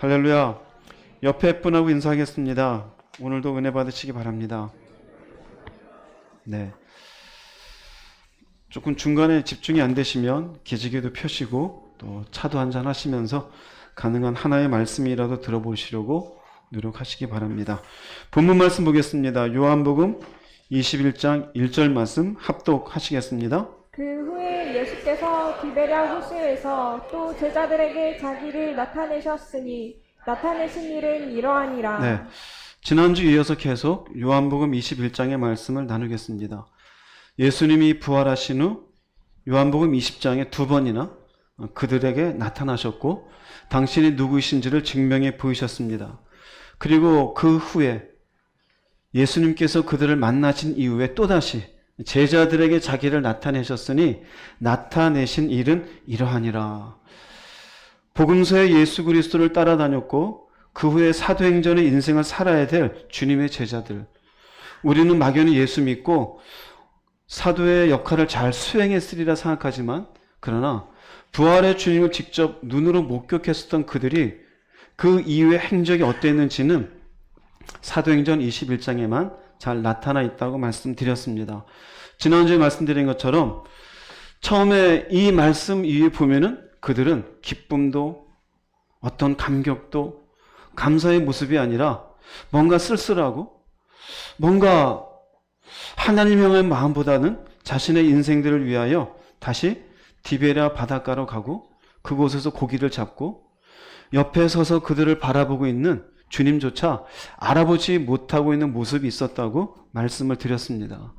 할렐루야. 옆에 분하고 인사하겠습니다. 오늘도 은혜 받으시기 바랍니다. 네. 조금 중간에 집중이 안 되시면 기지개도 펴시고 또 차도 한잔 하시면서 가능한 하나의 말씀이라도 들어보시려고 노력하시기 바랍니다. 본문 말씀 보겠습니다. 요한복음 21장 1절 말씀 합독하시겠습니다. 그 후에 예수께서 디베랴 호수에서 또 제자들에게 자기를 나타내셨으니 나타내신 일은 이러하니라. 네. 지난주 이어서 계속 요한복음 21장의 말씀을 나누겠습니다. 예수님이 부활하신 후 요한복음 20장에 두 번이나 그들에게 나타나셨고 당신이 누구이신지를 증명해 보이셨습니다. 그리고 그 후에 예수님께서 그들을 만나신 이후에 또다시 제자들에게 자기를 나타내셨으니 나타내신 일은 이러하니라. 복음서에 예수 그리스도를 따라다녔고 그 후에 사도행전의 인생을 살아야 될 주님의 제자들. 우리는 막연히 예수 믿고 사도의 역할을 잘 수행했으리라 생각하지만 그러나 부활의 주님을 직접 눈으로 목격했었던 그들이 그 이후의 행적이 어땠는지는 사도행전 21장에만 잘 나타나 있다고 말씀드렸습니다. 지난주에 말씀드린 것처럼 처음에 이 말씀 이후에 보면은 그들은 기쁨도 어떤 감격도 감사의 모습이 아니라 뭔가 쓸쓸하고 뭔가 하나님 향한 마음보다는 자신의 인생들을 위하여 다시 디베랴 바닷가로 가고 그곳에서 고기를 잡고 옆에 서서 그들을 바라보고 있는 주님조차 알아보지 못하고 있는 모습이 있었다고 말씀을 드렸습니다.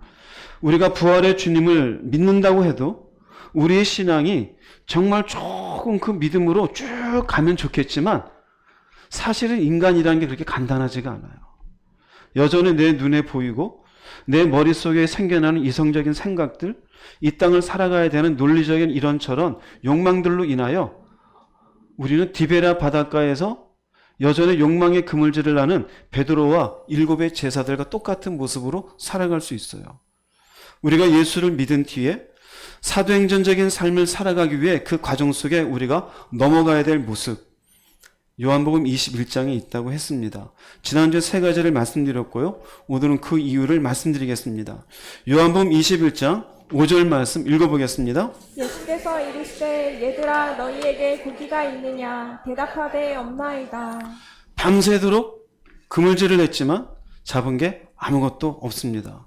우리가 부활의 주님을 믿는다고 해도 우리의 신앙이 정말 조금 그 믿음으로 쭉 가면 좋겠지만 사실은 인간이라는 게 그렇게 간단하지가 않아요. 여전히 내 눈에 보이고 내 머릿속에 생겨나는 이성적인 생각들, 이 땅을 살아가야 되는 논리적인 이런저런 욕망들로 인하여 우리는 디베랴 바닷가에서 여전히 욕망의 그물질을 하는 베드로와 일곱의 제자들과 똑같은 모습으로 살아갈 수 있어요. 우리가 예수를 믿은 뒤에 사도행전적인 삶을 살아가기 위해 그 과정 속에 우리가 넘어가야 될 모습, 요한복음 21장에 있다고 했습니다. 지난주에 세 가지를 말씀드렸고요. 오늘은 그 이유를 말씀드리겠습니다. 요한복음 21장 5절 말씀 읽어보겠습니다. 예수께서 이르시되 얘들아 너희에게 고기가 있느냐 대답하되 없나이다. 밤새도록 그물질을 했지만 잡은 게 아무것도 없습니다.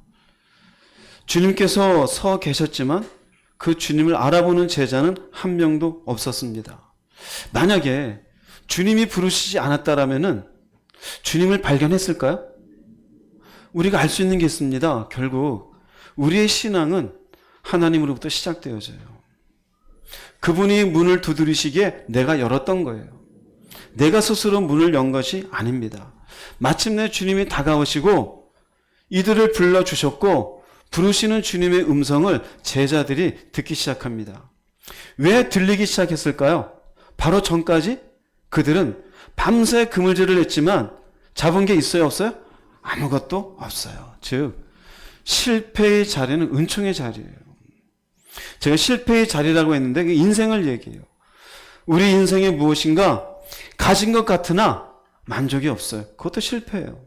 주님께서 서 계셨지만 그 주님을 알아보는 제자는 한 명도 없었습니다. 만약에 주님이 부르시지 않았다라면은 주님을 발견했을까요? 우리가 알 수 있는 게 있습니다. 결국 우리의 신앙은 하나님으로부터 시작되어져요. 그분이 문을 두드리시기에 내가 열었던 거예요. 내가 스스로 문을 연 것이 아닙니다. 마침내 주님이 다가오시고 이들을 불러주셨고 부르시는 주님의 음성을 제자들이 듣기 시작합니다. 왜 들리기 시작했을까요? 바로 전까지 그들은 밤새 그물질을 했지만 잡은 게 있어요, 없어요? 아무것도 없어요. 즉 실패의 자리는 은총의 자리예요. 제가 실패의 자리라고 했는데 그 인생을 얘기해요. 우리 인생에 무엇인가 가진 것 같으나 만족이 없어요. 그것도 실패예요.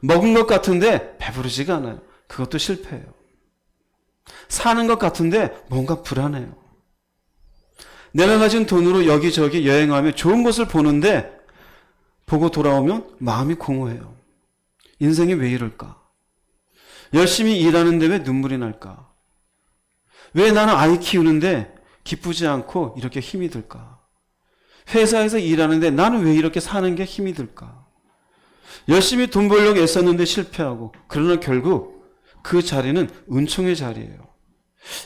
먹은 것 같은데 배부르지가 않아요. 그것도 실패예요. 사는 것 같은데 뭔가 불안해요. 내가 가진 돈으로 여기저기 여행하며 좋은 곳을 보는데 보고 돌아오면 마음이 공허해요. 인생이 왜 이럴까? 열심히 일하는데 왜 눈물이 날까? 왜 나는 아이 키우는데 기쁘지 않고 이렇게 힘이 들까? 회사에서 일하는데 나는 왜 이렇게 사는 게 힘이 들까? 열심히 돈 벌려고 애썼는데 실패하고 그러나 결국 그 자리는 은총의 자리예요.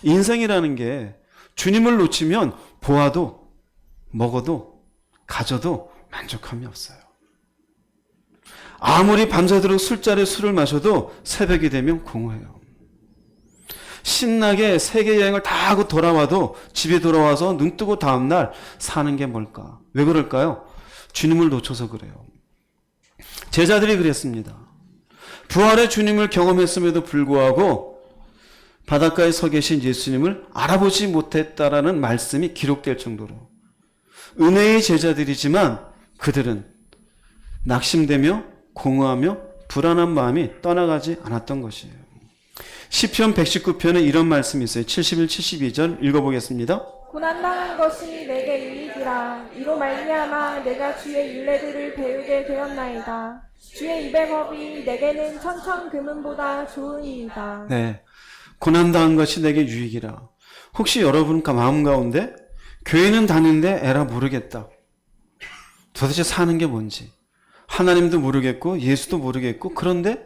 인생이라는 게 주님을 놓치면 보아도 먹어도 가져도 만족함이 없어요. 아무리 밤새도록 술자리에 술을 마셔도 새벽이 되면 공허해요. 신나게 세계 여행을 다 하고 돌아와도 집에 돌아와서 눈 뜨고 다음날 사는 게 뭘까? 왜 그럴까요? 주님을 놓쳐서 그래요. 제자들이 그랬습니다. 부활의 주님을 경험했음에도 불구하고 바닷가에 서 계신 예수님을 알아보지 못했다라는 말씀이 기록될 정도로 은혜의 제자들이지만 그들은 낙심되며 공허하며 불안한 마음이 떠나가지 않았던 것이에요. 시편 119편에 이런 말씀이 있어요. 71, 72절 읽어보겠습니다. 고난당한 것이 내게 유익이라. 이로 말미암아 내가 주의 율례들을 배우게 되었나이다. 주의 입의 법이 내게는 천천 금은보다 좋으니이다. 네, 고난당한 것이 내게 유익이라. 혹시 여러분 마음 가운데 교회는 다니는데 에라 모르겠다. 도대체 사는 게 뭔지. 하나님도 모르겠고 예수도 모르겠고 그런데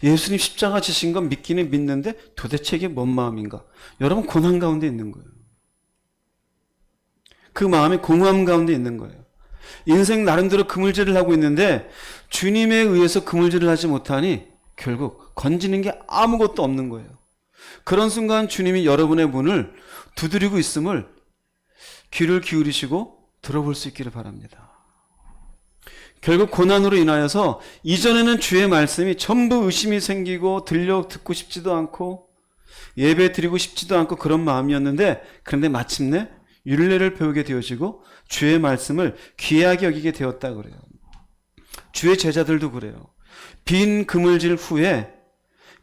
예수님 십자가 지신 건 믿기는 믿는데 도대체 이게 뭔 마음인가. 여러분 고난 가운데 있는 거예요. 그 마음이 공허함 가운데 있는 거예요. 인생 나름대로 그물질을 하고 있는데 주님에 의해서 그물질을 하지 못하니 결국 건지는 게 아무것도 없는 거예요. 그런 순간 주님이 여러분의 문을 두드리고 있음을 귀를 기울이시고 들어볼 수 있기를 바랍니다. 결국 고난으로 인하여서 이전에는 주의 말씀이 전부 의심이 생기고 듣고 싶지도 않고 예배 드리고 싶지도 않고 그런 마음이었는데 그런데 마침내 율례를 배우게 되어지고 주의 말씀을 귀하게 여기게 되었다 그래요. 주의 제자들도 그래요. 빈 그물질 후에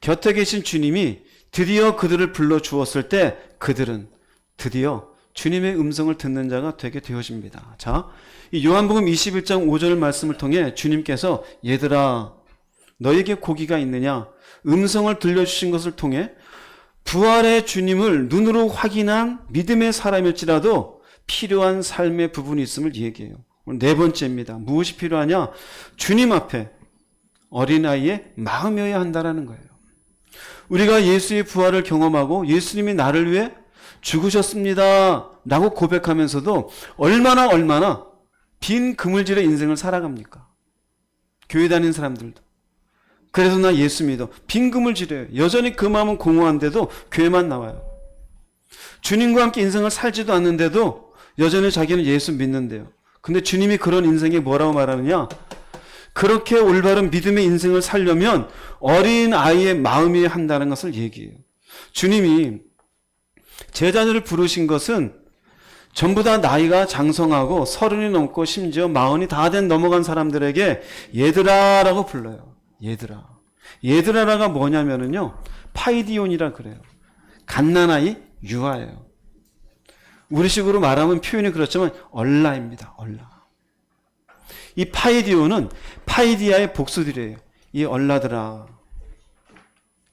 곁에 계신 주님이 드디어 그들을 불러주었을 때 그들은 드디어 주님의 음성을 듣는 자가 되게 되어집니다. 자, 이 요한복음 21장 5절 말씀을 통해 주님께서 얘들아 너에게 고기가 있느냐 음성을 들려주신 것을 통해 부활의 주님을 눈으로 확인한 믿음의 사람일지라도 필요한 삶의 부분이 있음을 얘기해요. 오늘 네 번째입니다. 무엇이 필요하냐? 주님 앞에 어린아이의 마음이어야 한다는 거예요. 우리가 예수의 부활을 경험하고 예수님이 나를 위해 죽으셨습니다 라고 고백하면서도 얼마나 빈 그물질의 인생을 살아갑니까? 교회 다니는 사람들도. 그래서 나 예수 믿어. 빈 그물질이에요. 여전히 그 마음은 공허한데도 교회만 나와요. 주님과 함께 인생을 살지도 않는데도 여전히 자기는 예수 믿는데요. 근데 주님이 그런 인생에 뭐라고 말하느냐? 그렇게 올바른 믿음의 인생을 살려면 어린 아이의 마음이어야 한다는 것을 얘기해요. 주님이 제자들을 부르신 것은 전부 다 나이가 장성하고 30이 넘고 심지어 40이 다 된 넘어간 사람들에게 얘들아라고 불러요. 얘들아. 얘들아라가 뭐냐면은요. 파이디온이라 그래요. 갓난아이 유아예요. 우리식으로 말하면 표현이 그렇지만 얼라입니다. 얼라. 이 파이디온은 파이디아의 복수들이에요. 이 얼라들아.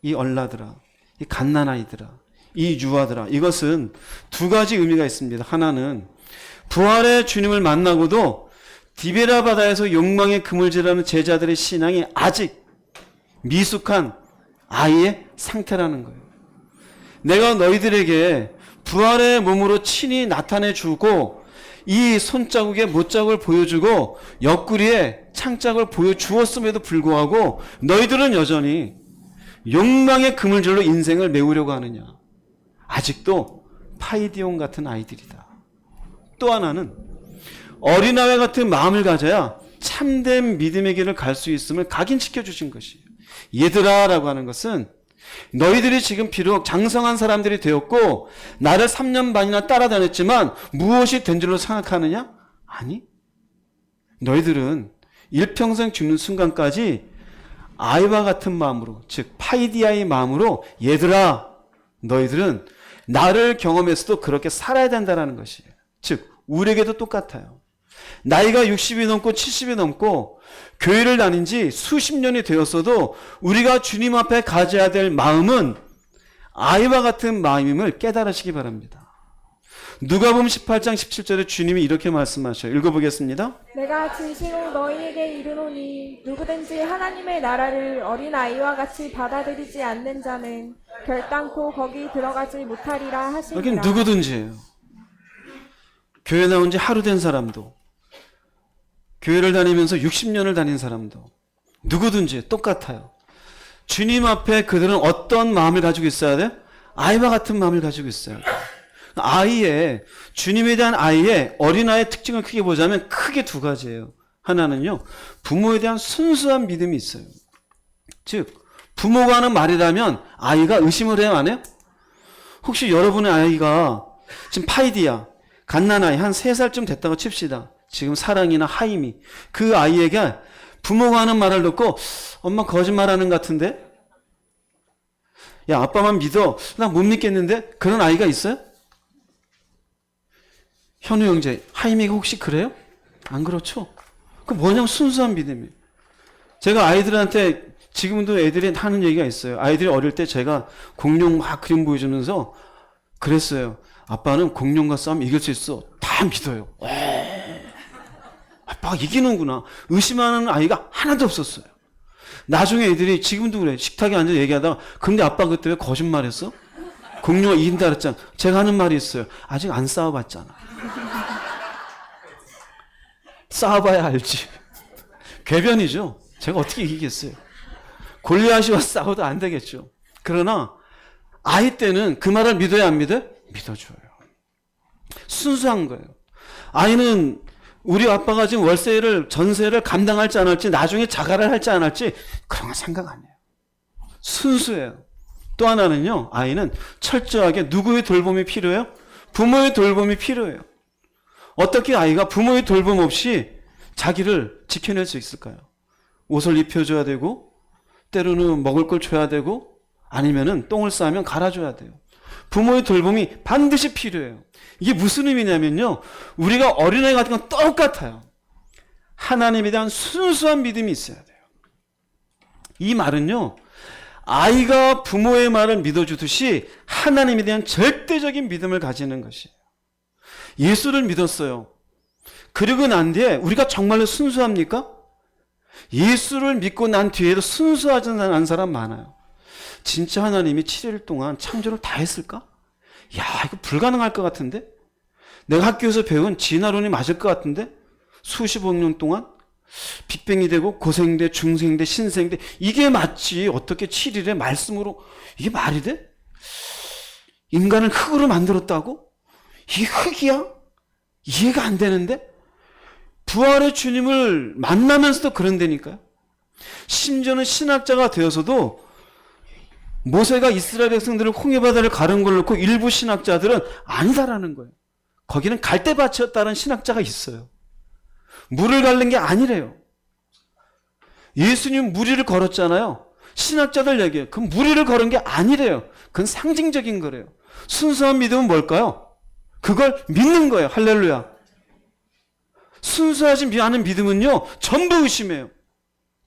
이 얼라들아. 이 갓난아이들아. 이 유아들아. 이것은 두 가지 의미가 있습니다. 하나는 부활의 주님을 만나고도 디베라 바다에서 욕망의 그물질하는 제자들의 신앙이 아직 미숙한 아이의 상태라는 거예요. 내가 너희들에게 부활의 몸으로 친히 나타내 주고 이 손자국의 못자국을 보여주고 옆구리에 창짝을 보여주었음에도 불구하고 너희들은 여전히 욕망의 그물질로 인생을 메우려고 하느냐. 아직도 파이디온 같은 아이들이다. 또 하나는 어린아이 같은 마음을 가져야 참된 믿음의 길을 갈 수 있음을 각인시켜 주신 것이에요. 얘들아 라고 하는 것은 너희들이 지금 비록 장성한 사람들이 되었고 나를 3년 반이나 따라다녔지만 무엇이 된 줄로 생각하느냐? 아니, 너희들은 일평생 죽는 순간까지 아이와 같은 마음으로, 즉 파이디아의 마음으로 얘들아 너희들은 나를 경험해서도 그렇게 살아야 된다는 것이에요. 즉 우리에게도 똑같아요. 나이가 60이 넘고 70이 넘고 교회를 다닌 지 수십 년이 되었어도 우리가 주님 앞에 가져야 될 마음은 아이와 같은 마음임을 깨달으시기 바랍니다. 누가복음 18장 17절에 주님이 이렇게 말씀하셔요. 읽어보겠습니다. 내가 진실로 너희에게 이르노니 누구든지 하나님의 나라를 어린아이와 같이 받아들이지 않는 자는 결단코 거기 들어가지 못하리라 하시니라. 여긴 누구든지예요. 교회 나온 지 하루 된 사람도 교회를 다니면서 60년을 다닌 사람도 누구든지 똑같아요. 주님 앞에 그들은 어떤 마음을 가지고 있어야 돼? 아이와 같은 마음을 가지고 있어야 돼. 아이의 주님에 대한 아이의 어린아이의 특징을 크게 보자면 크게 두 가지예요. 하나는요. 부모에 대한 순수한 믿음이 있어요. 즉 부모가 하는 말이라면 아이가 의심을 해요? 안 해요? 혹시 여러분의 아이가 지금 파이디야 갓난아이 한 3살쯤 됐다고 칩시다. 지금 사랑이나 하임이 그 아이에게 부모가 하는 말을 듣고 엄마 거짓말하는 것 같은데? 야, 아빠만 믿어. 나 못 믿겠는데? 그런 아이가 있어요? 현우 형제, 하임이가 혹시 그래요? 안 그렇죠? 그 뭐냐면 순수한 믿음이에요. 제가 아이들한테 지금도 애들이 하는 얘기가 있어요. 아이들이 어릴 때 제가 공룡 막 그림 보여주면서 그랬어요. 아빠는 공룡과 싸우면 이길 수 있어. 다 믿어요. 아빠가 이기는구나. 의심하는 아이가 하나도 없었어요. 나중에 애들이 지금도 그래. 식탁에 앉아 얘기하다가 근데 아빠 그때 왜 거짓말했어? 공룡이 이긴다 그랬잖아. 제가 하는 말이 있어요. 아직 안 싸워봤잖아. 싸워봐야 알지. 궤변이죠. 제가 어떻게 이기겠어요. 골리앗이와 싸워도 안 되겠죠. 그러나 아이 때는 그 말을 믿어야 안 믿어요? 믿어줘요. 순수한 거예요. 아이는 우리 아빠가 지금 월세를 전세를 감당할지 안 할지 나중에 자가를 할지 안 할지 그런 거 생각 안 해요. 순수해요. 또 하나는요. 아이는 철저하게 누구의 돌봄이 필요해요? 부모의 돌봄이 필요해요. 어떻게 아이가 부모의 돌봄 없이 자기를 지켜낼 수 있을까요? 옷을 입혀줘야 되고 때로는 먹을 걸 줘야 되고 아니면은 똥을 싸면 갈아줘야 돼요. 부모의 돌봄이 반드시 필요해요. 이게 무슨 의미냐면요. 우리가 어린아이 같은 건 똑같아요. 하나님에 대한 순수한 믿음이 있어야 돼요. 이 말은요. 아이가 부모의 말을 믿어주듯이 하나님에 대한 절대적인 믿음을 가지는 것이에요. 예수를 믿었어요. 그리고 난 뒤에 우리가 정말로 순수합니까? 예수를 믿고 난 뒤에도 순수하지 않은 사람 많아요. 진짜 하나님이 7일 동안 창조를 다 했을까? 야, 이거 불가능할 것 같은데? 내가 학교에서 배운 진화론이 맞을 것 같은데? 수십억 년 동안? 빅뱅이 되고 고생대, 중생대, 신생대 이게 맞지. 어떻게 7일에 말씀으로 이게 말이 돼? 인간을 흙으로 만들었다고? 이 흙이야? 이해가 안 되는데? 부활의 주님을 만나면서도 그런다니까요. 심지어는 신학자가 되어서도 모세가 이스라엘 백성들을 홍해바다를 가른 걸 놓고 일부 신학자들은 아니다라는 거예요. 거기는 갈대밭이었다는 신학자가 있어요. 물을 가른 게 아니래요. 예수님 무리를 걸었잖아요. 신학자들 얘기해요. 그 무리를 걸은 게 아니래요. 그건 상징적인 거래요. 순수한 믿음은 뭘까요? 그걸 믿는 거예요. 할렐루야. 순수하지 않은 믿음은요. 전부 의심해요.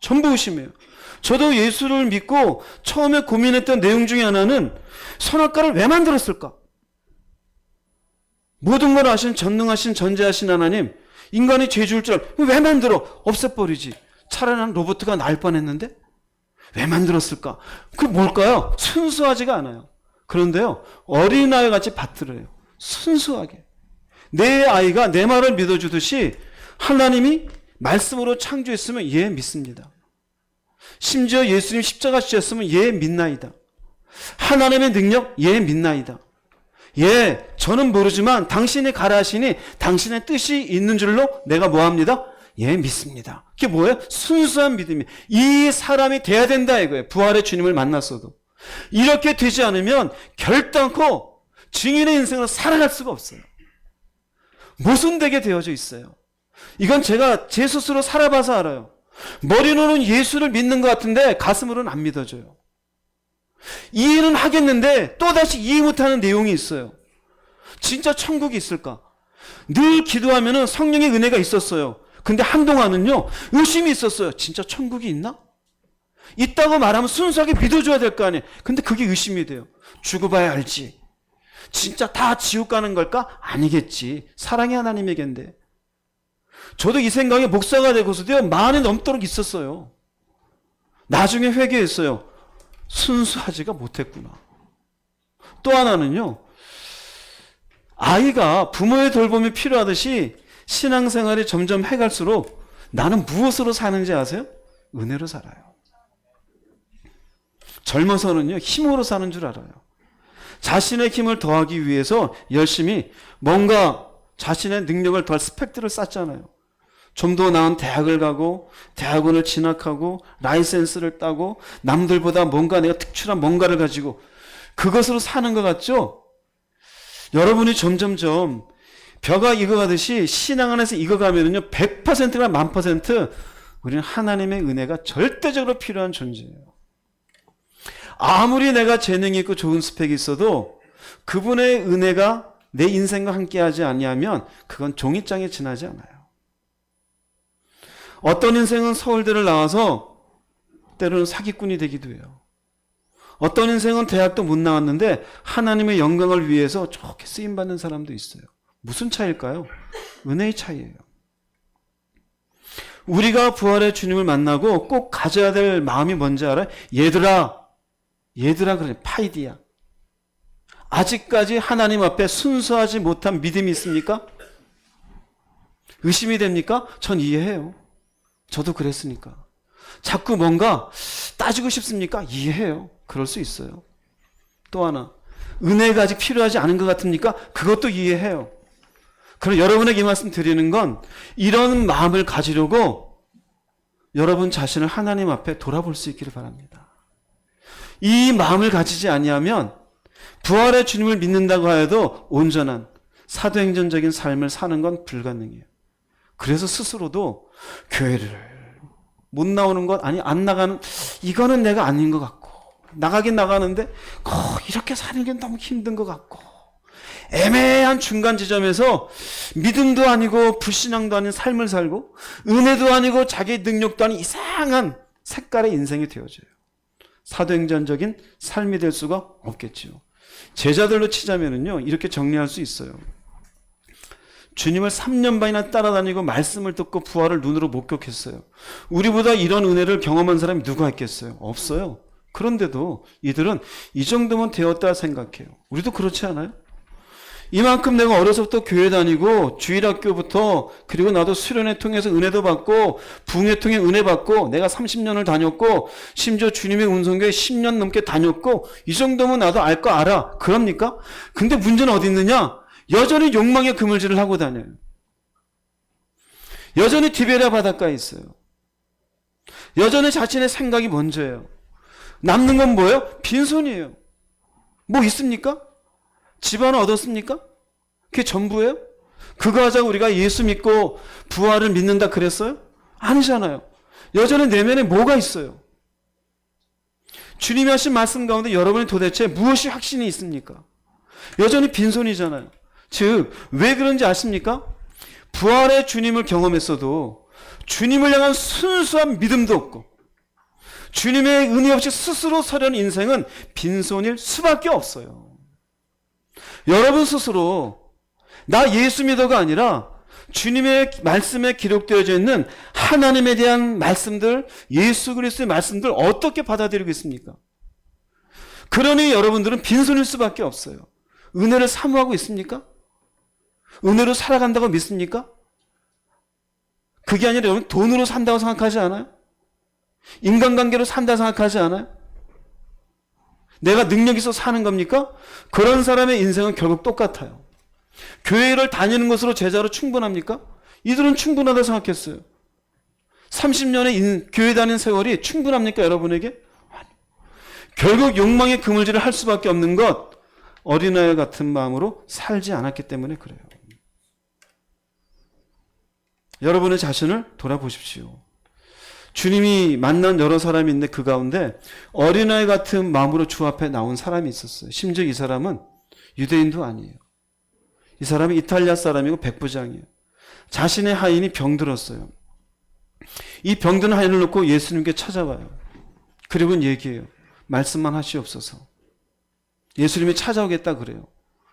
전부 의심해요. 저도 예수를 믿고 처음에 고민했던 내용 중에 하나는 선악과를 왜 만들었을까? 모든 걸 아신 전능하신 전지하신 하나님 인간이 죄 지을 줄 알고 왜 만들어? 없애버리지. 차라리 난 로봇가 날 뻔했는데 왜 만들었을까? 그게 뭘까요? 순수하지가 않아요. 그런데요. 어린아이 같이 받들어요. 순수하게. 내 아이가 내 말을 믿어주듯이 하나님이 말씀으로 창조했으면 예 믿습니다. 심지어 예수님 십자가 지셨으면 예 믿나이다. 하나님의 능력 예 믿나이다. 예 저는 모르지만 당신이 가라 하시니 당신의 뜻이 있는 줄로 내가 뭐합니다? 예 믿습니다. 그게 뭐예요? 순수한 믿음이. 이 사람이 돼야 된다 이거예요. 부활의 주님을 만났어도. 이렇게 되지 않으면 결단코 증인의 인생으로 살아갈 수가 없어요. 모순되게 되어져 있어요. 이건 제가 제 스스로 살아봐서 알아요. 머리로는 예수를 믿는 것 같은데 가슴으로는 안 믿어져요. 이해는 하겠는데 또다시 이해 못하는 내용이 있어요. 진짜 천국이 있을까? 늘 기도하면 성령의 은혜가 있었어요. 근데 한동안은요 의심이 있었어요. 진짜 천국이 있나? 있다고 말하면 순수하게 믿어줘야 될 거 아니에요. 근데 그게 의심이 돼요. 죽어봐야 알지. 진짜 다 지옥 가는 걸까? 아니겠지. 사랑의 하나님에겐데. 저도 이 생각에 목사가 되고서도요 40이 넘도록 있었어요. 나중에 회개했어요. 순수하지가 못했구나. 또 하나는요. 아이가 부모의 돌봄이 필요하듯이 신앙생활이 점점 해갈수록 나는 무엇으로 사는지 아세요? 은혜로 살아요. 젊어서는요 힘으로 사는 줄 알아요. 자신의 힘을 더하기 위해서 열심히 뭔가 자신의 능력을 더할 스펙들을 쌓잖아요. 좀 더 나은 대학을 가고 대학원을 진학하고 라이센스를 따고 남들보다 뭔가 내가 특출한 뭔가를 가지고 그것으로 사는 것 같죠? 여러분이 점점점 벼가 익어가듯이 신앙 안에서 익어가면은요 100%나 1000% 우리는 하나님의 은혜가 절대적으로 필요한 존재예요. 아무리 내가 재능이 있고 좋은 스펙이 있어도 그분의 은혜가 내 인생과 함께하지 아니하면 그건 종이장에 지나지 않아요. 어떤 인생은 서울대를 나와서 때로는 사기꾼이 되기도 해요. 어떤 인생은 대학도 못 나왔는데 하나님의 영광을 위해서 좋게 쓰임받는 사람도 있어요. 무슨 차이일까요? 은혜의 차이예요. 우리가 부활의 주님을 만나고 꼭 가져야 될 마음이 뭔지 알아요? 얘들아 그래, 파이디야. 아직까지 하나님 앞에 순수하지 못한 믿음이 있습니까? 의심이 됩니까? 전 이해해요. 저도 그랬으니까. 자꾸 뭔가 따지고 싶습니까? 이해해요. 그럴 수 있어요. 또 하나, 은혜가 아직 필요하지 않은 것 같습니까? 그것도 이해해요. 그럼 여러분에게 이 말씀 드리는 건 이런 마음을 가지려고 여러분 자신을 하나님 앞에 돌아볼 수 있기를 바랍니다. 이 마음을 가지지 아니하면 부활의 주님을 믿는다고 하여도 온전한 사도행전적인 삶을 사는 건 불가능해요. 그래서 스스로도 교회를 못 나오는 것, 아니 안 나가는, 이거는 내가 아닌 것 같고, 나가긴 나가는데 이렇게 사는 게 너무 힘든 것 같고, 애매한 중간 지점에서 믿음도 아니고 불신앙도 아닌 삶을 살고 은혜도 아니고 자기 능력도 아닌 이상한 색깔의 인생이 되어져요. 사도행전적인 삶이 될 수가 없겠지요. 제자들로 치자면은요, 이렇게 정리할 수 있어요. 주님을 3년 반이나 따라다니고 말씀을 듣고 부활을 눈으로 목격했어요. 우리보다 이런 은혜를 경험한 사람이 누가 있겠어요? 없어요. 그런데도 이들은 이 정도면 되었다 생각해요. 우리도 그렇지 않아요? 이만큼 내가 어려서부터 교회 다니고 주일학교부터, 그리고 나도 수련회 통해서 은혜도 받고 부흥회 통해 은혜 받고 내가 30년을 다녔고 심지어 주님의 운송교회 10년 넘게 다녔고 이 정도면 나도 알 거 알아. 그럽니까? 근데 문제는 어디 있느냐? 여전히 욕망의 그물질을 하고 다녀요. 여전히 디베랴 바닷가에 있어요. 여전히 자신의 생각이 먼저예요. 남는 건 뭐예요? 빈손이에요. 뭐 있습니까? 집 하나 얻었습니까? 그게 전부예요? 그거 하자고 우리가 예수 믿고 부활을 믿는다 그랬어요? 아니잖아요. 여전히 내면에 뭐가 있어요? 주님이 하신 말씀 가운데 여러분이 도대체 무엇이 확신이 있습니까? 여전히 빈손이잖아요. 즉, 왜 그런지 아십니까? 부활의 주님을 경험했어도 주님을 향한 순수한 믿음도 없고 주님의 은혜 없이 스스로 서려는 인생은 빈손일 수밖에 없어요. 여러분 스스로 나 예수 믿어가 아니라 주님의 말씀에 기록되어져 있는 하나님에 대한 말씀들, 예수 그리스도의 말씀들 어떻게 받아들이고 있습니까? 그러니 여러분들은 빈손일 수밖에 없어요. 은혜를 사모하고 있습니까? 은혜로 살아간다고 믿습니까? 그게 아니라 여러분 돈으로 산다고 생각하지 않아요? 인간관계로 산다고 생각하지 않아요? 내가 능력 있어 사는 겁니까? 그런 사람의 인생은 결국 똑같아요. 교회를 다니는 것으로 제자로 충분합니까? 이들은 충분하다고 생각했어요. 30년의 교회 다닌 세월이 충분합니까, 여러분에게? 결국 욕망의 그물질을 할 수밖에 없는 것, 어린아이 같은 마음으로 살지 않았기 때문에 그래요. 여러분의 자신을 돌아보십시오. 주님이 만난 여러 사람이 있는데 그 가운데 어린아이 같은 마음으로 주 앞에 나온 사람이 있었어요. 심지어 이 사람은 유대인도 아니에요. 이 사람은 이탈리아 사람이고 백부장이에요. 자신의 하인이 병들었어요. 이 병든 하인을 놓고 예수님께 찾아와요. 그리고는 얘기해요. 말씀만 하시옵소서. 예수님이 찾아오겠다 그래요.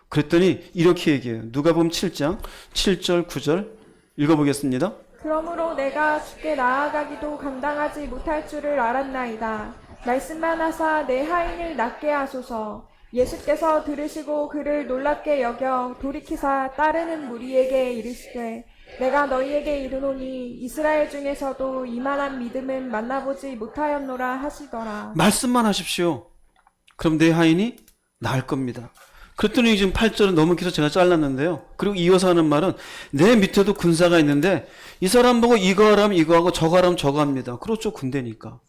그랬더니 이렇게 얘기해요. 누가복음 7장 7절 9절 읽어보겠습니다. 그러므로 내가 주께 나아가기도 감당하지 못할 줄을 알았나이다. 말씀만 하사 내 하인을 낫게 하소서. 예수께서 들으시고 그를 놀랍게 여겨 돌이키사 따르는 무리에게 이르시되 내가 너희에게 이르노니 이스라엘 중에서도 이만한 믿음은 만나보지 못하였노라 하시더라. 말씀만 하십시오. 그럼 내 하인이 나을 겁니다. 그랬더니 지금 8절은 너무 길어서 제가 잘랐는데요. 그리고 이어서 하는 말은 내 밑에도 군사가 있는데 이 사람 보고 이거 하라면 이거 하고 저거 하라면 저거 합니다. 그렇죠, 군대니까.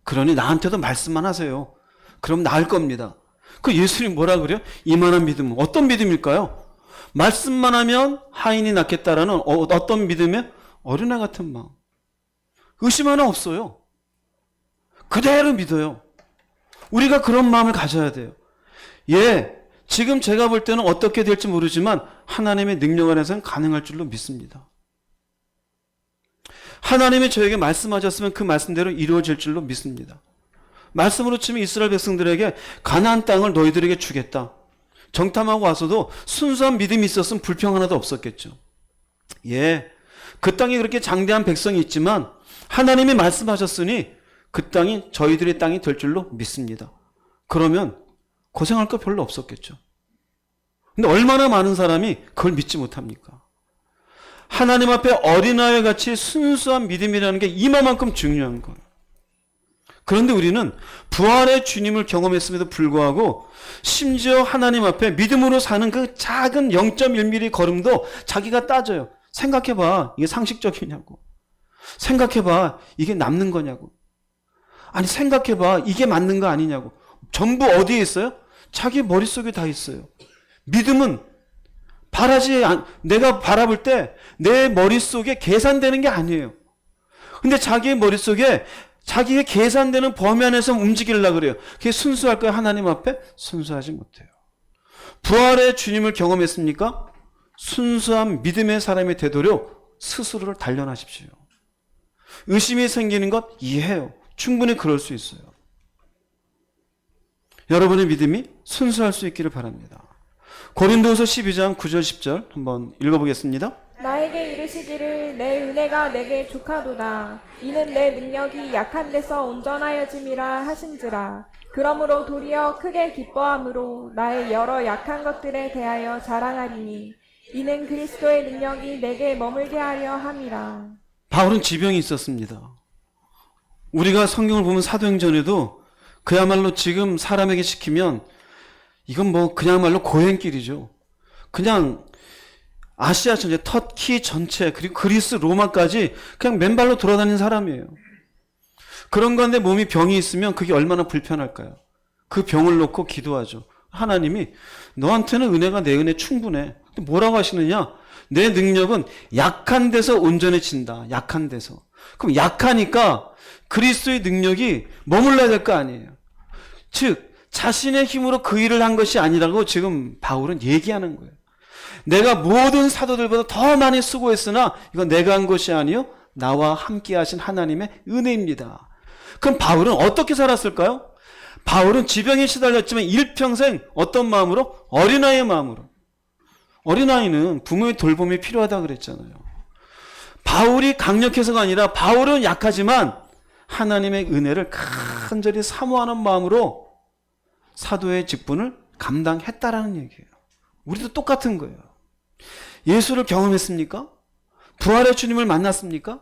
그러니 나한테도 말씀만 하세요. 그럼 나을 겁니다. 그 예수님 뭐라 그래요? 이만한 믿음은 어떤 믿음일까요? 말씀만 하면 하인이 낫겠다라는 어떤 믿음의 어린애 같은 마음. 의심 하나 없어요. 그대로 믿어요. 우리가 그런 마음을 가져야 돼요. 예, 지금 제가 볼 때는 어떻게 될지 모르지만 하나님의 능력 안에서는 가능할 줄로 믿습니다. 하나님이 저에게 말씀하셨으면 그 말씀대로 이루어질 줄로 믿습니다. 말씀으로 치면 이스라엘 백성들에게 가나안 땅을 너희들에게 주겠다. 정탐하고 와서도 순수한 믿음이 있었으면 불평 하나도 없었겠죠. 예, 그 땅에 그렇게 장대한 백성이 있지만 하나님이 말씀하셨으니 그 땅이 저희들의 땅이 될 줄로 믿습니다. 그러면 고생할 거 별로 없었겠죠. 근데 얼마나 많은 사람이 그걸 믿지 못합니까? 하나님 앞에 어린아이 같이 순수한 믿음이라는 게 이만큼 중요한 거예요. 그런데 우리는 부활의 주님을 경험했음에도 불구하고 심지어 하나님 앞에 믿음으로 사는 그 작은 0.1mm 걸음도 자기가 따져요. 생각해봐, 이게 상식적이냐고. 생각해봐, 이게 남는 거냐고. 아니, 생각해봐, 이게 맞는 거 아니냐고. 전부 어디에 있어요? 자기 머릿속에 다 있어요. 믿음은 내가 바라볼 때 내 머릿속에 계산되는 게 아니에요. 근데 자기의 머릿속에 자기의 계산되는 범위 안에서 움직이려고 그래요. 그게 순수할까요? 하나님 앞에? 순수하지 못해요. 부활의 주님을 경험했습니까? 순수한 믿음의 사람이 되도록 스스로를 단련하십시오. 의심이 생기는 것 이해해요. 충분히 그럴 수 있어요. 여러분의 믿음이 순수할 수 있기를 바랍니다. 고린도후서 12장 9절 10절 한번 읽어보겠습니다. 나에게 이르시기를 내 은혜가 내게 족하도다. 이는 내 능력이 약한 데서 온전하여짐이라 하신지라. 그러므로 도리어 크게 기뻐함으로 나의 여러 약한 것들에 대하여 자랑하리니 이는 그리스도의 능력이 내게 머물게 하려 함이라. 바울은 지병이 있었습니다. 우리가 성경을 보면 사도행전에도 그야말로 지금 사람에게 시키면 이건 뭐 그냥말로 고행길이죠. 그냥 아시아 전체, 터키 전체, 그리고 그리스, 로마까지 그냥 맨발로 돌아다니는 사람이에요. 그런 건데 몸이 병이 있으면 그게 얼마나 불편할까요? 그 병을 놓고 기도하죠. 하나님이 너한테는 은혜가 내 은혜 충분해. 뭐라고 하시느냐? 내 능력은 약한 데서 온전해진다. 약한 데서. 그럼 약하니까 그리스도의 능력이 머물러야 될 거 아니에요. 즉 자신의 힘으로 그 일을 한 것이 아니라고 지금 바울은 얘기하는 거예요. 내가 모든 사도들보다 더 많이 수고했으나 이건 내가 한 것이 아니요 나와 함께 하신 하나님의 은혜입니다. 그럼 바울은 어떻게 살았을까요? 바울은 지병에 시달렸지만 일평생 어떤 마음으로? 어린아이의 마음으로. 어린아이는 부모의 돌봄이 필요하다 그랬잖아요. 바울이 강력해서가 아니라 바울은 약하지만 하나님의 은혜를 간절히 사모하는 마음으로 사도의 직분을 감당했다라는 얘기예요. 우리도 똑같은 거예요. 예수를 경험했습니까? 부활의 주님을 만났습니까?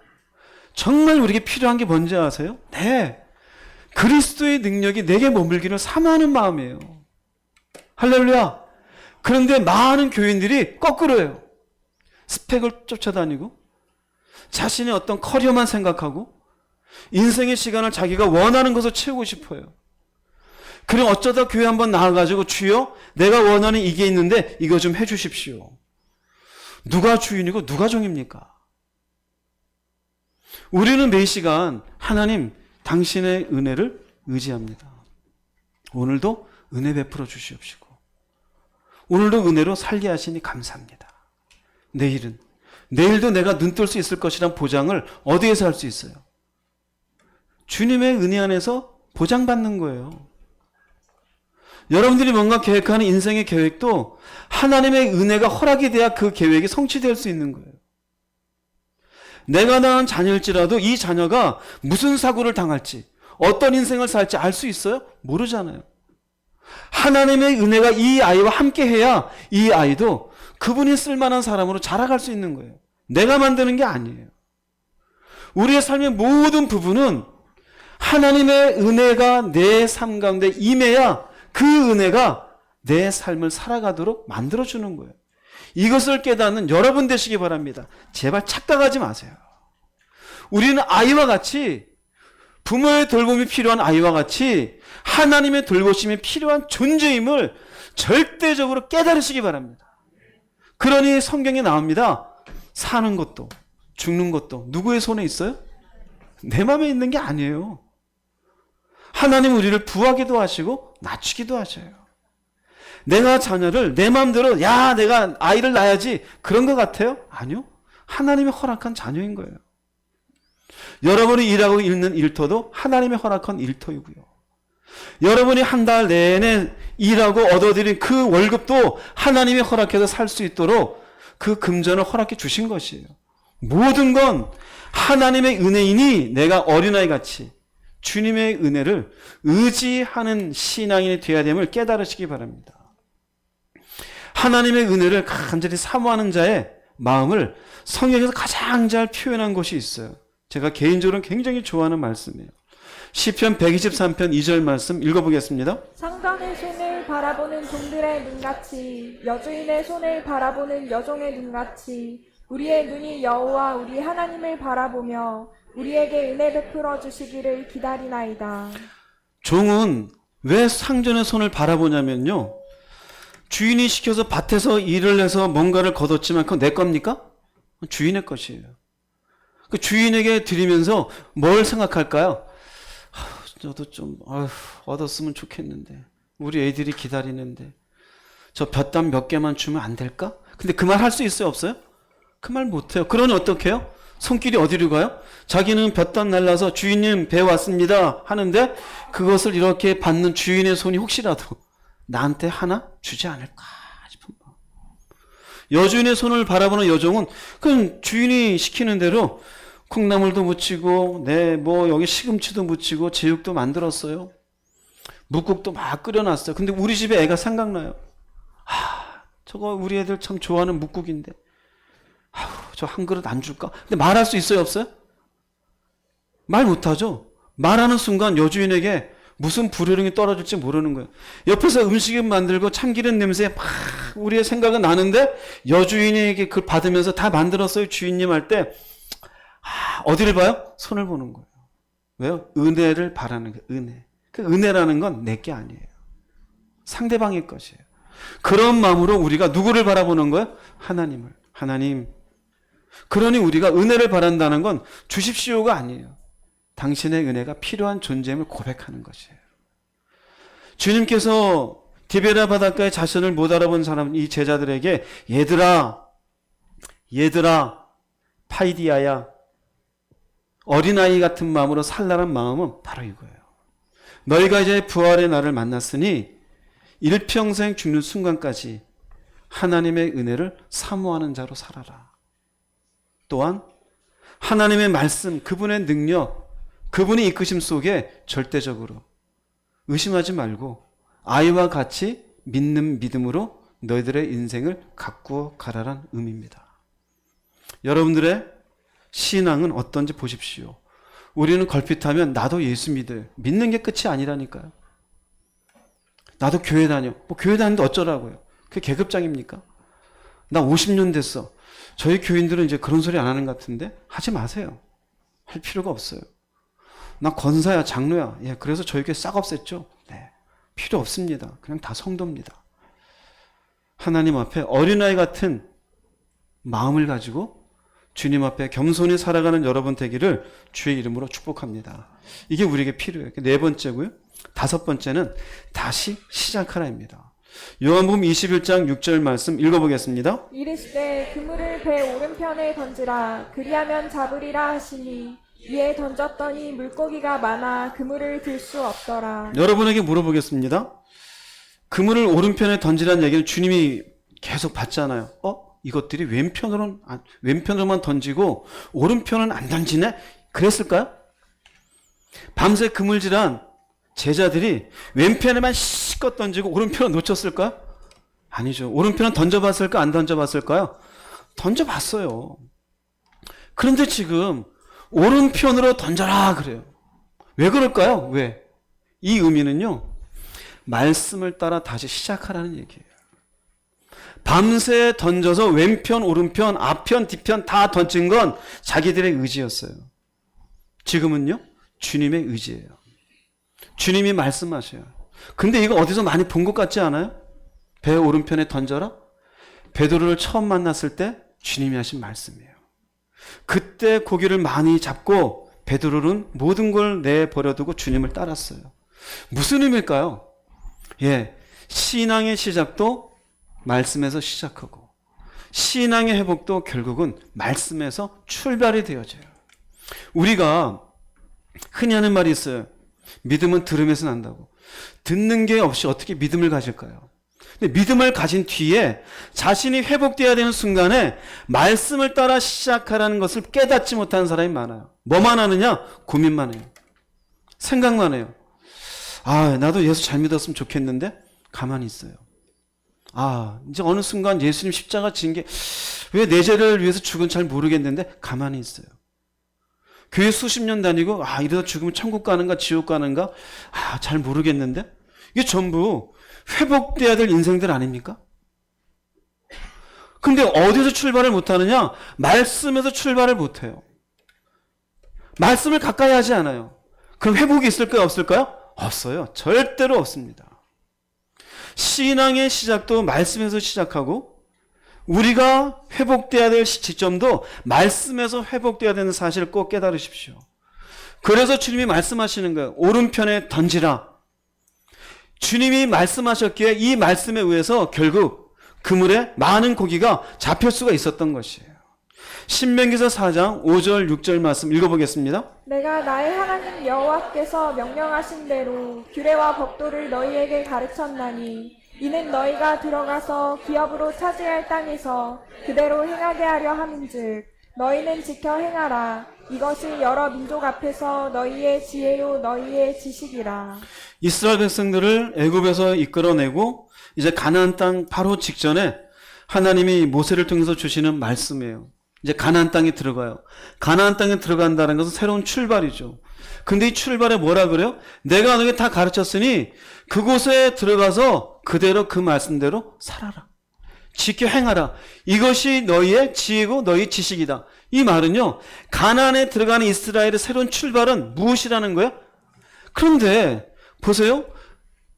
정말 우리에게 필요한 게 뭔지 아세요? 네. 그리스도의 능력이 내게 머물기를 사모하는 마음이에요. 할렐루야. 그런데 많은 교인들이 거꾸로예요. 스펙을 쫓아다니고 자신의 어떤 커리어만 생각하고 인생의 시간을 자기가 원하는 것을 채우고 싶어요. 그럼 어쩌다 교회 한번 나와가지고 주여 내가 원하는 이게 있는데 이거 좀 해주십시오. 누가 주인이고 누가 종입니까? 우리는 매 시간 하나님 당신의 은혜를 의지합니다. 오늘도 은혜 베풀어 주시옵시고 오늘도 은혜로 살게 하시니 감사합니다. 내일도 내가 눈뜰 수 있을 것이란 보장을 어디에서 할 수 있어요? 주님의 은혜 안에서 보장받는 거예요. 여러분들이 뭔가 계획하는 인생의 계획도 하나님의 은혜가 허락이 돼야 그 계획이 성취될 수 있는 거예요. 내가 낳은 자녀일지라도 이 자녀가 무슨 사고를 당할지 어떤 인생을 살지 알 수 있어요? 모르잖아요. 하나님의 은혜가 이 아이와 함께 해야 이 아이도 그분이 쓸만한 사람으로 자라갈 수 있는 거예요. 내가 만드는 게 아니에요. 우리의 삶의 모든 부분은 하나님의 은혜가 내 삶 가운데 임해야 그 은혜가 내 삶을 살아가도록 만들어주는 거예요. 이것을 깨닫는 여러분 되시기 바랍니다. 제발 착각하지 마세요. 우리는 아이와 같이 부모의 돌봄이 필요한 아이와 같이 하나님의 돌보심이 필요한 존재임을 절대적으로 깨달으시기 바랍니다. 그러니 성경에 나옵니다. 사는 것도 죽는 것도 누구의 손에 있어요? 내 마음에 있는 게 아니에요. 하나님 우리를 부하기도 하시고 낮추기도 하셔요. 내가 자녀를 내 마음대로 내가 아이를 낳아야지 그런 것 같아요? 아니요. 하나님이 허락한 자녀인 거예요. 여러분이 일하고 있는 일터도 하나님이 허락한 일터이고요. 여러분이 한 달 내내 일하고 얻어들인 그 월급도 하나님이 허락해서 살 수 있도록 그 금전을 허락해 주신 것이에요. 모든 건 하나님의 은혜이니 내가 어린아이 같이 주님의 은혜를 의지하는 신앙인이 되어야 됨을 깨달으시기 바랍니다. 하나님의 은혜를 간절히 사모하는 자의 마음을 성경에서 가장 잘 표현한 것이 있어요. 제가 개인적으로 굉장히 좋아하는 말씀이에요. 시편 123편 2절 말씀 읽어보겠습니다. 상관의 손을 바라보는 종들의 눈같이 여주인의 손을 바라보는 여종의 눈같이 우리의 눈이 여호와 우리 하나님을 바라보며 우리에게 은혜 베풀어 주시기를 기다리나이다. 종은 왜 상전의 손을 바라보냐면요, 주인이 시켜서 밭에서 일을 해서 뭔가를 거뒀지만 그건 내 겁니까? 주인의 것이에요. 그 주인에게 드리면서 뭘 생각할까요? 저도 좀 얻었으면 좋겠는데, 우리 애들이 기다리는데 저 볕담 몇 개만 주면 안 될까? 근데 그 말 할 수 있어요, 없어요? 그 말 못해요. 그러니 어떻게 해요? 손길이 어디로 가요? 자기는 볕담 날라서 주인님 배 왔습니다 하는데 그것을 이렇게 받는 주인의 손이 혹시라도 나한테 하나 주지 않을까 싶은 마음. 여주인의 손을 바라보는 여종은 그냥 주인이 시키는 대로 콩나물도 무치고 여기 시금치도 무치고 제육도 만들었어요. 묵국도 막 끓여놨어요. 근데 우리 집에 애가 생각나요. 저거 우리 애들 참 좋아하는 묵국인데 저 한 그릇 안 줄까? 근데 말할 수 있어요, 없어요? 말 못하죠. 말하는 순간 여주인에게 무슨 불효령이 떨어질지 모르는 거예요. 옆에서 음식을 만들고 참기름 냄새 막 우리의 생각은 나는데 여주인에게 그걸 받으면서 다 만들었어요, 주인님 할 때 어디를 봐요? 손을 보는 거예요. 왜요? 은혜를 바라는 거예요. 은혜. 그 은혜라는 건 내 게 아니에요. 상대방의 것이에요. 그런 마음으로 우리가 누구를 바라보는 거예요? 하나님을. 하나님. 그러니 우리가 은혜를 바란다는 건 주십시오가 아니에요. 당신의 은혜가 필요한 존재임을 고백하는 것이에요. 주님께서 디베라 바닷가의 자신을 못 알아본 사람, 이 제자들에게 얘들아 파이디아야, 어린아이 같은 마음으로 살라란 마음은 바로 이거예요. 너희가 이제 부활의 날을 만났으니 일평생 죽는 순간까지 하나님의 은혜를 사모하는 자로 살아라. 또한 하나님의 말씀, 그분의 능력, 그분의 이끄심 속에 절대적으로 의심하지 말고 아이와 같이 믿는 믿음으로 너희들의 인생을 가꾸어 가라란 의미입니다. 여러분들의 신앙은 어떤지 보십시오. 우리는 걸핏하면 나도 예수 믿는 게 끝이 아니라니까요. 나도 교회 다녀. 교회 다니는데 어쩌라고요? 그게 계급장입니까? 나 50년 됐어. 저희 교인들은 이제 그런 소리 안 하는 것 같은데 하지 마세요. 할 필요가 없어요. 나 권사야, 장로야. 그래서 저희 교회 싹 없앴죠. 네, 필요 없습니다. 그냥 다 성도입니다. 하나님 앞에 어린아이 같은 마음을 가지고 주님 앞에 겸손히 살아가는 여러분 되기를 주의 이름으로 축복합니다. 이게 우리에게 필요해요. 네 번째고요. 다섯 번째는 다시 시작하라입니다. 요한복음 21장 6절 말씀 읽어보겠습니다. 이르시되 그물을 배 오른편에 던지라 그리하면 잡으리라 하시니 이에 던졌더니 물고기가 많아 그물을 들 수 없더라. 여러분에게 물어보겠습니다. 그물을 오른편에 던지라는 얘기는 주님이 계속 받잖아요. 이것들이 왼편으로만 던지고 오른편은 안 던지네? 그랬을까요? 밤새 그물질한 제자들이 왼편에만 실컷 던지고 오른편은 놓쳤을까요? 아니죠. 오른편은 던져봤을까? 안 던져봤을까요? 던져봤어요. 그런데 지금 오른편으로 던져라 그래요. 왜 그럴까요? 왜? 이 의미는요, 말씀을 따라 다시 시작하라는 얘기예요. 밤새 던져서 왼편, 오른편, 앞편, 뒤편 다 던진 건 자기들의 의지였어요. 지금은요, 주님의 의지예요. 주님이 말씀하셔요. 근데 이거 어디서 많이 본 것 같지 않아요? 배 오른편에 던져라? 베드로를 처음 만났을 때 주님이 하신 말씀이에요. 그때 고기를 많이 잡고 베드로는 모든 걸 내버려두고 주님을 따랐어요. 무슨 의미일까요? 예, 신앙의 시작도 말씀에서 시작하고 신앙의 회복도 결국은 말씀에서 출발이 되어져요. 우리가 흔히 하는 말이 있어요. 믿음은 들음에서 난다고. 듣는 게 없이 어떻게 믿음을 가질까요? 근데 믿음을 가진 뒤에 자신이 회복되어야 되는 순간에 말씀을 따라 시작하라는 것을 깨닫지 못하는 사람이 많아요. 뭐만 하느냐? 고민만 해요. 생각만 해요. 아, 나도 예수 잘 믿었으면 좋겠는데 가만히 있어요. 아, 이제 어느 순간 예수님 십자가 진 게 왜 내 죄를 위해서 죽은 잘 모르겠는데 가만히 있어요. 교회 수십 년 다니고 아, 이러다 죽으면 천국 가는가 지옥 가는가 아, 잘 모르겠는데 이게 전부 회복돼야 될 인생들 아닙니까? 근데 어디서 출발을 못하느냐? 말씀에서 출발을 못해요. 말씀을 가까이 하지 않아요. 그럼 회복이 있을까요? 없을까요? 없어요. 절대로 없습니다. 신앙의 시작도 말씀에서 시작하고 우리가 회복돼야 될 시점도 말씀에서 회복돼야 되는 사실을 꼭 깨달으십시오. 그래서 주님이 말씀하시는 거예요. 오른편에 던지라. 주님이 말씀하셨기에 이 말씀에 의해서 결국 그물에 많은 고기가 잡힐 수가 있었던 것이에요. 신명기서 4장 5절 6절 말씀 읽어보겠습니다. 내가 나의 하나님 여호와께서 명령하신 대로 규례와 법도를 너희에게 가르쳤나니 이는 너희가 들어가서 기업으로 차지할 땅에서 그대로 행하게 하려 함인즉 너희는 지켜 행하라. 이것이 여러 민족 앞에서 너희의 지혜요 너희의 지식이라. 이스라엘 백성들을 애굽에서 이끌어내고 이제 가나안 땅 바로 직전에 하나님이 모세를 통해서 주시는 말씀이에요. 이제 가나안 땅에 들어가요. 가나안 땅에 들어간다는 것은 새로운 출발이죠. 근데 이 출발에 뭐라 그래요? 내가 너에게 다 가르쳤으니 그곳에 들어가서 그대로 그 말씀대로 살아라. 지켜 행하라. 이것이 너희의 지혜고 너희 지식이다. 이 말은요, 가나안에 들어가는 이스라엘의 새로운 출발은 무엇이라는 거예요? 그런데 보세요.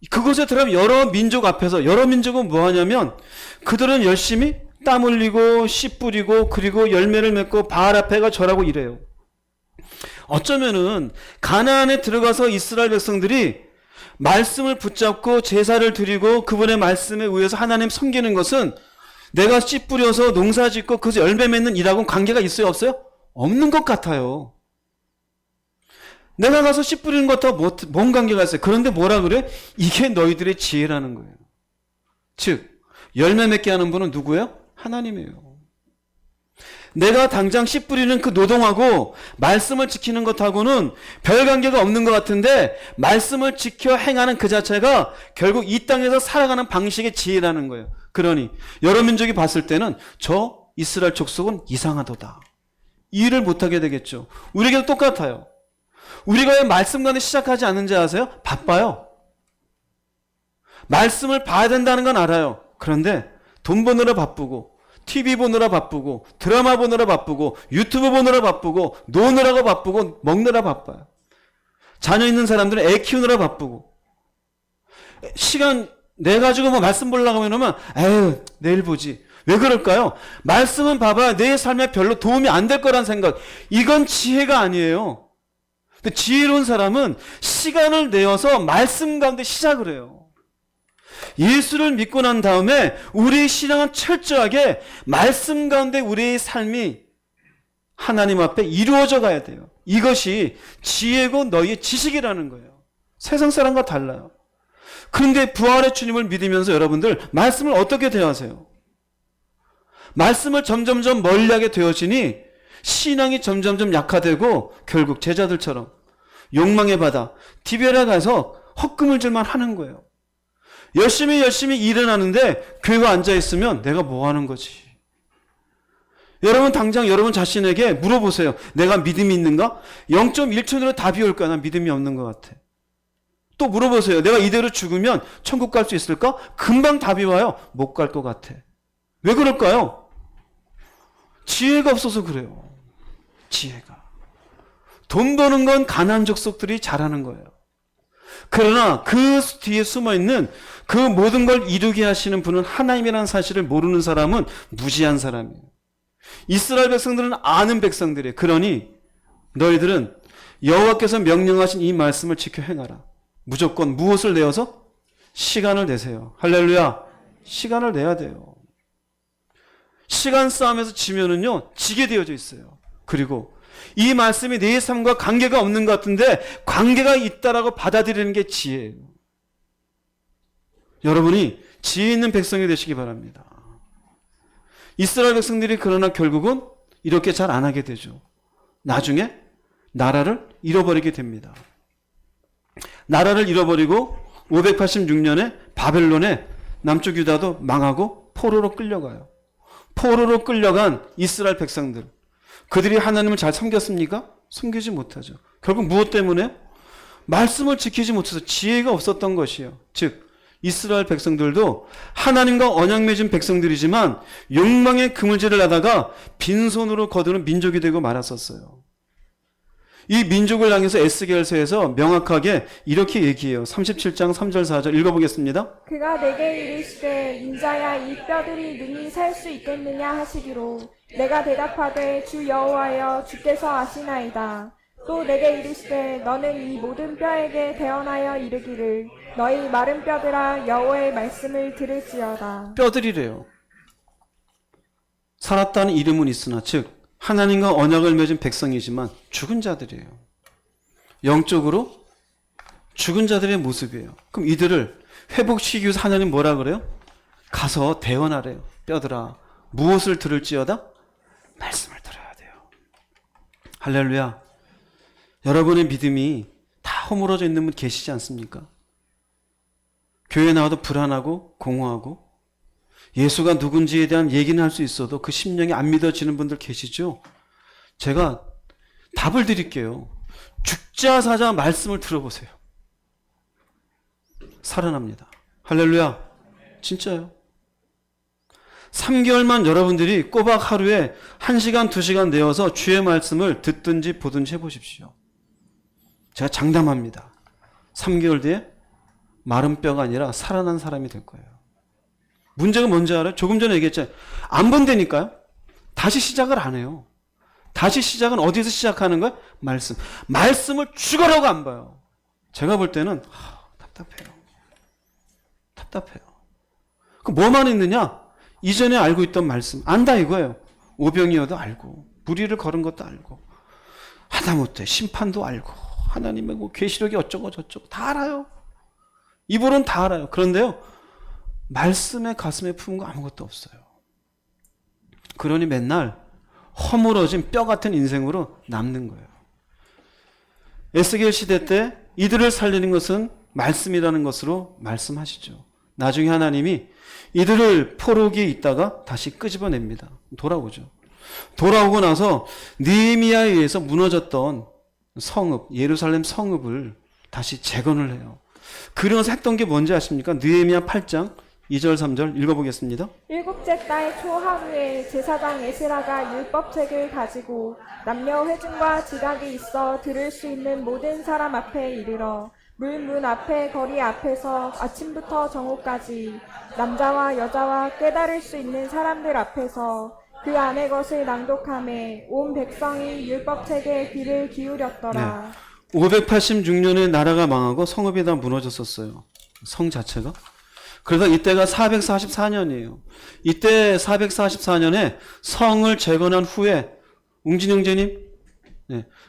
그곳에 들어가면 여러 민족 앞에서, 여러 민족은 뭐 하냐면 그들은 열심히 땀 흘리고 씨 뿌리고 그리고 열매를 맺고 바알 앞에가 절하고 이래요. 어쩌면은 가나안에 들어가서 이스라엘 백성들이 말씀을 붙잡고 제사를 드리고 그분의 말씀에 의해서 하나님 섬기는 것은 내가 씨 뿌려서 농사 짓고 그것을 열매 맺는 일하고는 관계가 있어요 없어요? 없는 것 같아요. 내가 가서 씨 뿌리는 것하고 뭔 관계가 있어요? 그런데 뭐라 그래? 이게 너희들의 지혜라는 거예요. 즉 열매 맺게 하는 분은 누구예요? 하나님이에요. 내가 당장 씨 뿌리는 그 노동하고 말씀을 지키는 것하고는 별 관계가 없는 것 같은데 말씀을 지켜 행하는 그 자체가 결국 이 땅에서 살아가는 방식의 지혜라는 거예요. 그러니 여러 민족이 봤을 때는 저 이스라엘 족속은 이상하도다. 이 일을 못하게 되겠죠. 우리에게도 똑같아요. 우리가 왜 말씀과는 시작하지 않는지 아세요? 바빠요. 말씀을 봐야 된다는 건 알아요. 그런데 돈 버느라 바쁘고 TV 보느라 바쁘고 드라마 보느라 바쁘고 유튜브 보느라 바쁘고 노느라고 바쁘고 먹느라 바빠요. 자녀 있는 사람들은 애 키우느라 바쁘고 시간 내가지고 뭐 말씀 보려고 하면 에휴 내일 보지. 왜 그럴까요? 말씀은 봐봐야 내 삶에 별로 도움이 안 될 거란 생각. 이건 지혜가 아니에요. 근데 지혜로운 사람은 시간을 내어서 말씀 가운데 시작을 해요. 예수를 믿고 난 다음에 우리의 신앙은 철저하게 말씀 가운데 우리의 삶이 하나님 앞에 이루어져 가야 돼요. 이것이 지혜고 너희의 지식이라는 거예요. 세상 사람과 달라요. 그런데 부활의 주님을 믿으면서 여러분들 말씀을 어떻게 대하세요? 말씀을 점점점 멀리하게 되어지니 신앙이 점점점 약화되고 결국 제자들처럼 욕망의 바다 디베라 가서 헛금을 질만 하는 거예요. 열심히 일은 하는데 교회가 앉아있으면 내가 뭐 하는 거지? 여러분 당장 여러분 자신에게 물어보세요. 내가 믿음이 있는가? 0.1초내로 답이 올까? 난 믿음이 없는 것 같아. 또 물어보세요. 내가 이대로 죽으면 천국 갈 수 있을까? 금방 답이 와요. 못 갈 것 같아. 왜 그럴까요? 지혜가 없어서 그래요. 지혜가. 돈 버는 건 가난한 족속들이 잘하는 거예요. 그러나 그 뒤에 숨어있는 그 모든 걸 이루게 하시는 분은 하나님이라는 사실을 모르는 사람은 무지한 사람이에요. 이스라엘 백성들은 아는 백성들이에요. 그러니 너희들은 여호와께서 명령하신 이 말씀을 지켜 행하라. 무조건 무엇을 내어서? 시간을 내세요. 할렐루야. 시간을 내야 돼요. 시간 싸움에서 지면은요, 지게 되어져 있어요. 그리고 이 말씀이 내 삶과 관계가 없는 것 같은데 관계가 있다라고 받아들이는 게 지혜예요. 여러분이 지혜 있는 백성이 되시기 바랍니다. 이스라엘 백성들이 그러나 결국은 이렇게 잘 안 하게 되죠. 나중에 나라를 잃어버리게 됩니다. 나라를 잃어버리고 586년에 바벨론에 남쪽 유다도 망하고 포로로 끌려가요. 포로로 끌려간 이스라엘 백성들, 그들이 하나님을 잘 섬겼습니까? 섬기지 못하죠. 결국 무엇 때문에? 말씀을 지키지 못해서 지혜가 없었던 것이에요. 즉 이스라엘 백성들도 하나님과 언약 맺은 백성들이지만 욕망의 그물질을 하다가 빈손으로 거두는 민족이 되고 말았었어요. 이 민족을 향해서 에스겔서에서 명확하게 이렇게 얘기해요. 37장 3절 4절 읽어보겠습니다. 그가 내게 이르시되 인자야 이 뼈들이 능히 살 수 있겠느냐 하시기로 내가 대답하되 주 여호와여 주께서 아시나이다. 또 내게 이르시되 너는 이 모든 뼈에게 대언하여 이르기를 너희 마른 뼈들아 여호와의 말씀을 들을지어다. 뼈들이래요. 살았다는 이름은 있으나 즉 하나님과 언약을 맺은 백성이지만 죽은 자들이에요. 영적으로 죽은 자들의 모습이에요. 그럼 이들을 회복시키기 위해서 하나님 뭐라 그래요? 가서 대언하래요. 뼈들아 무엇을 들을지어다? 말씀을 들어야 돼요. 할렐루야. 여러분의 믿음이 다 허물어져 있는 분 계시지 않습니까? 교회 나와도 불안하고 공허하고 예수가 누군지에 대한 얘기는 할 수 있어도 그 심령이 안 믿어지는 분들 계시죠? 제가 답을 드릴게요. 죽자 사자 말씀을 들어보세요. 살아납니다. 할렐루야. 진짜요. 3개월만 여러분들이 꼬박 하루에 1시간, 2시간 내어서 주의 말씀을 듣든지 보든지 해보십시오. 제가 장담합니다. 3개월 뒤에 마른 뼈가 아니라 살아난 사람이 될 거예요. 문제가 뭔지 알아요? 조금 전에 얘기했잖아요. 안 본다니까요. 다시 시작을 안 해요. 다시 시작은 어디서 시작하는 거야? 말씀. 말씀을 죽어라고 안 봐요. 제가 볼 때는 답답해요. 답답해요. 그 뭐만 있느냐? 이전에 알고 있던 말씀. 안다 이거예요. 오병이어도 알고 무리를 걸은 것도 알고 하다못해 심판도 알고 하나님의 뭐 계시록이 어쩌고 저쩌고 다 알아요. 이분은 다 알아요. 그런데요. 말씀의 가슴에 품은 거 아무것도 없어요. 그러니 맨날 허물어진 뼈 같은 인생으로 남는 거예요. 에스겔 시대 때 이들을 살리는 것은 말씀이라는 것으로 말씀하시죠. 나중에 하나님이 이들을 포로기에 있다가 다시 끄집어냅니다. 돌아오죠. 돌아오고 나서 느헤미야에 의해서 무너졌던 성읍, 예루살렘 성읍을 다시 재건을 해요. 그러면서 했던 게 뭔지 아십니까? 느헤미야 8장 2절 3절 읽어보겠습니다. 일곱째 달 초하루에 제사장 에스라가 율법책을 가지고 남녀 회중과 지각이 있어 들을 수 있는 모든 사람 앞에 이르러 물문 앞에 거리 앞에서 아침부터 정오까지 남자와 여자와 깨달을 수 있는 사람들 앞에서 그 안의 것을 낭독하매 온 백성이 율법책에 귀를 기울였더라. 586년에 나라가 망하고 성읍이 다 무너졌었어요. 성 자체가. 그래서 이때가 444년이에요. 이때 444년에 성을 재건한 후에 웅진 형제님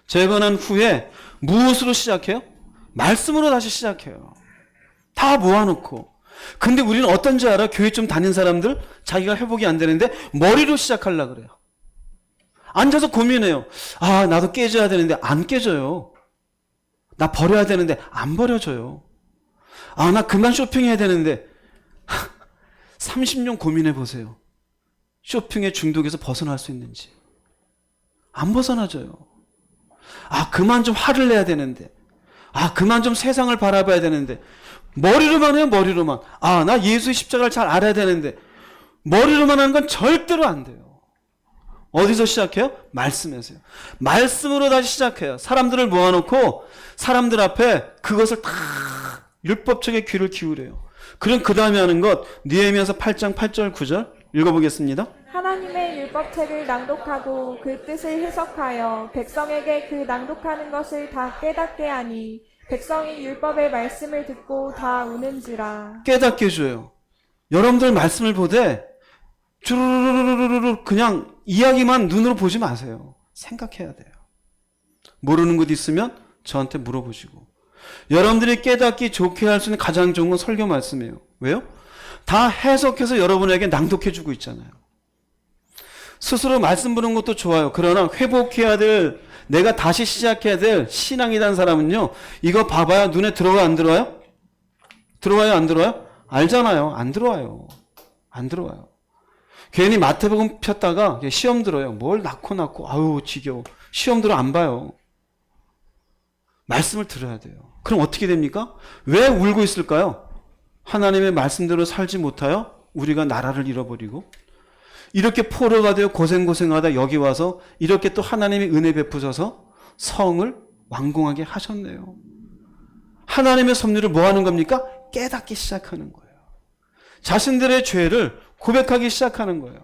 재건한 후에 무엇으로 시작해요? 말씀으로 다시 시작해요. 다 모아놓고. 근데 우리는 어떤지 알아? 교회 좀 다닌 사람들 자기가 회복이 안 되는데 머리로 시작하려고 그래요. 앉아서 고민해요. 아 나도 깨져야 되는데 안 깨져요. 나 버려야 되는데 안 버려져요. 아 나 그만 쇼핑해야 되는데 30년 고민해 보세요. 쇼핑의 중독에서 벗어날 수 있는지. 안 벗어나져요. 아 그만 좀 화를 내야 되는데 아 그만 좀 세상을 바라봐야 되는데 머리로만 해요. 머리로만. 아 나 예수의 십자가를 잘 알아야 되는데 머리로만 하는 건 절대로 안 돼요. 어디서 시작해요? 말씀에서요. 말씀으로 다시 시작해요. 사람들을 모아놓고 사람들 앞에 그것을 다 율법책에 귀를 기울여요. 그럼 그 다음에 하는 것 느헤미야서 8장 8절 9절 읽어보겠습니다. 하나님의 율법책을 낭독하고 그 뜻을 해석하여 백성에게 그 낭독하는 것을 다 깨닫게 하니 백성이 율법의 말씀을 듣고 다 우는지라. 깨닫게 해줘요. 여러분들 말씀을 보되 주르르르르르 그냥 이야기만 눈으로 보지 마세요. 생각해야 돼요. 모르는 것 있으면 저한테 물어보시고. 여러분들이 깨닫기 좋게 할 수 있는 가장 좋은 건 설교 말씀이에요. 왜요? 다 해석해서 여러분에게 낭독해주고 있잖아요. 스스로 말씀 부르는 것도 좋아요. 그러나 회복해야 될, 내가 다시 시작해야 될 신앙이라는 사람은요, 이거 봐봐야 눈에 들어와요, 안 들어와요? 들어와요, 안 들어와요? 알잖아요. 안 들어와요. 안 들어와요. 괜히 마태복음 폈다가 시험 들어요. 뭘 낳고 아우 지겨워. 시험 들어 안 봐요. 말씀을 들어야 돼요. 그럼 어떻게 됩니까? 왜 울고 있을까요? 하나님의 말씀대로 살지 못하여 우리가 나라를 잃어버리고 이렇게 포로가 되어 고생하다 여기 와서 이렇게 또 하나님의 은혜 베푸셔서 성을 완공하게 하셨네요. 하나님의 섭리를 뭐 하는 겁니까? 깨닫기 시작하는 거예요. 자신들의 죄를 고백하기 시작하는 거예요.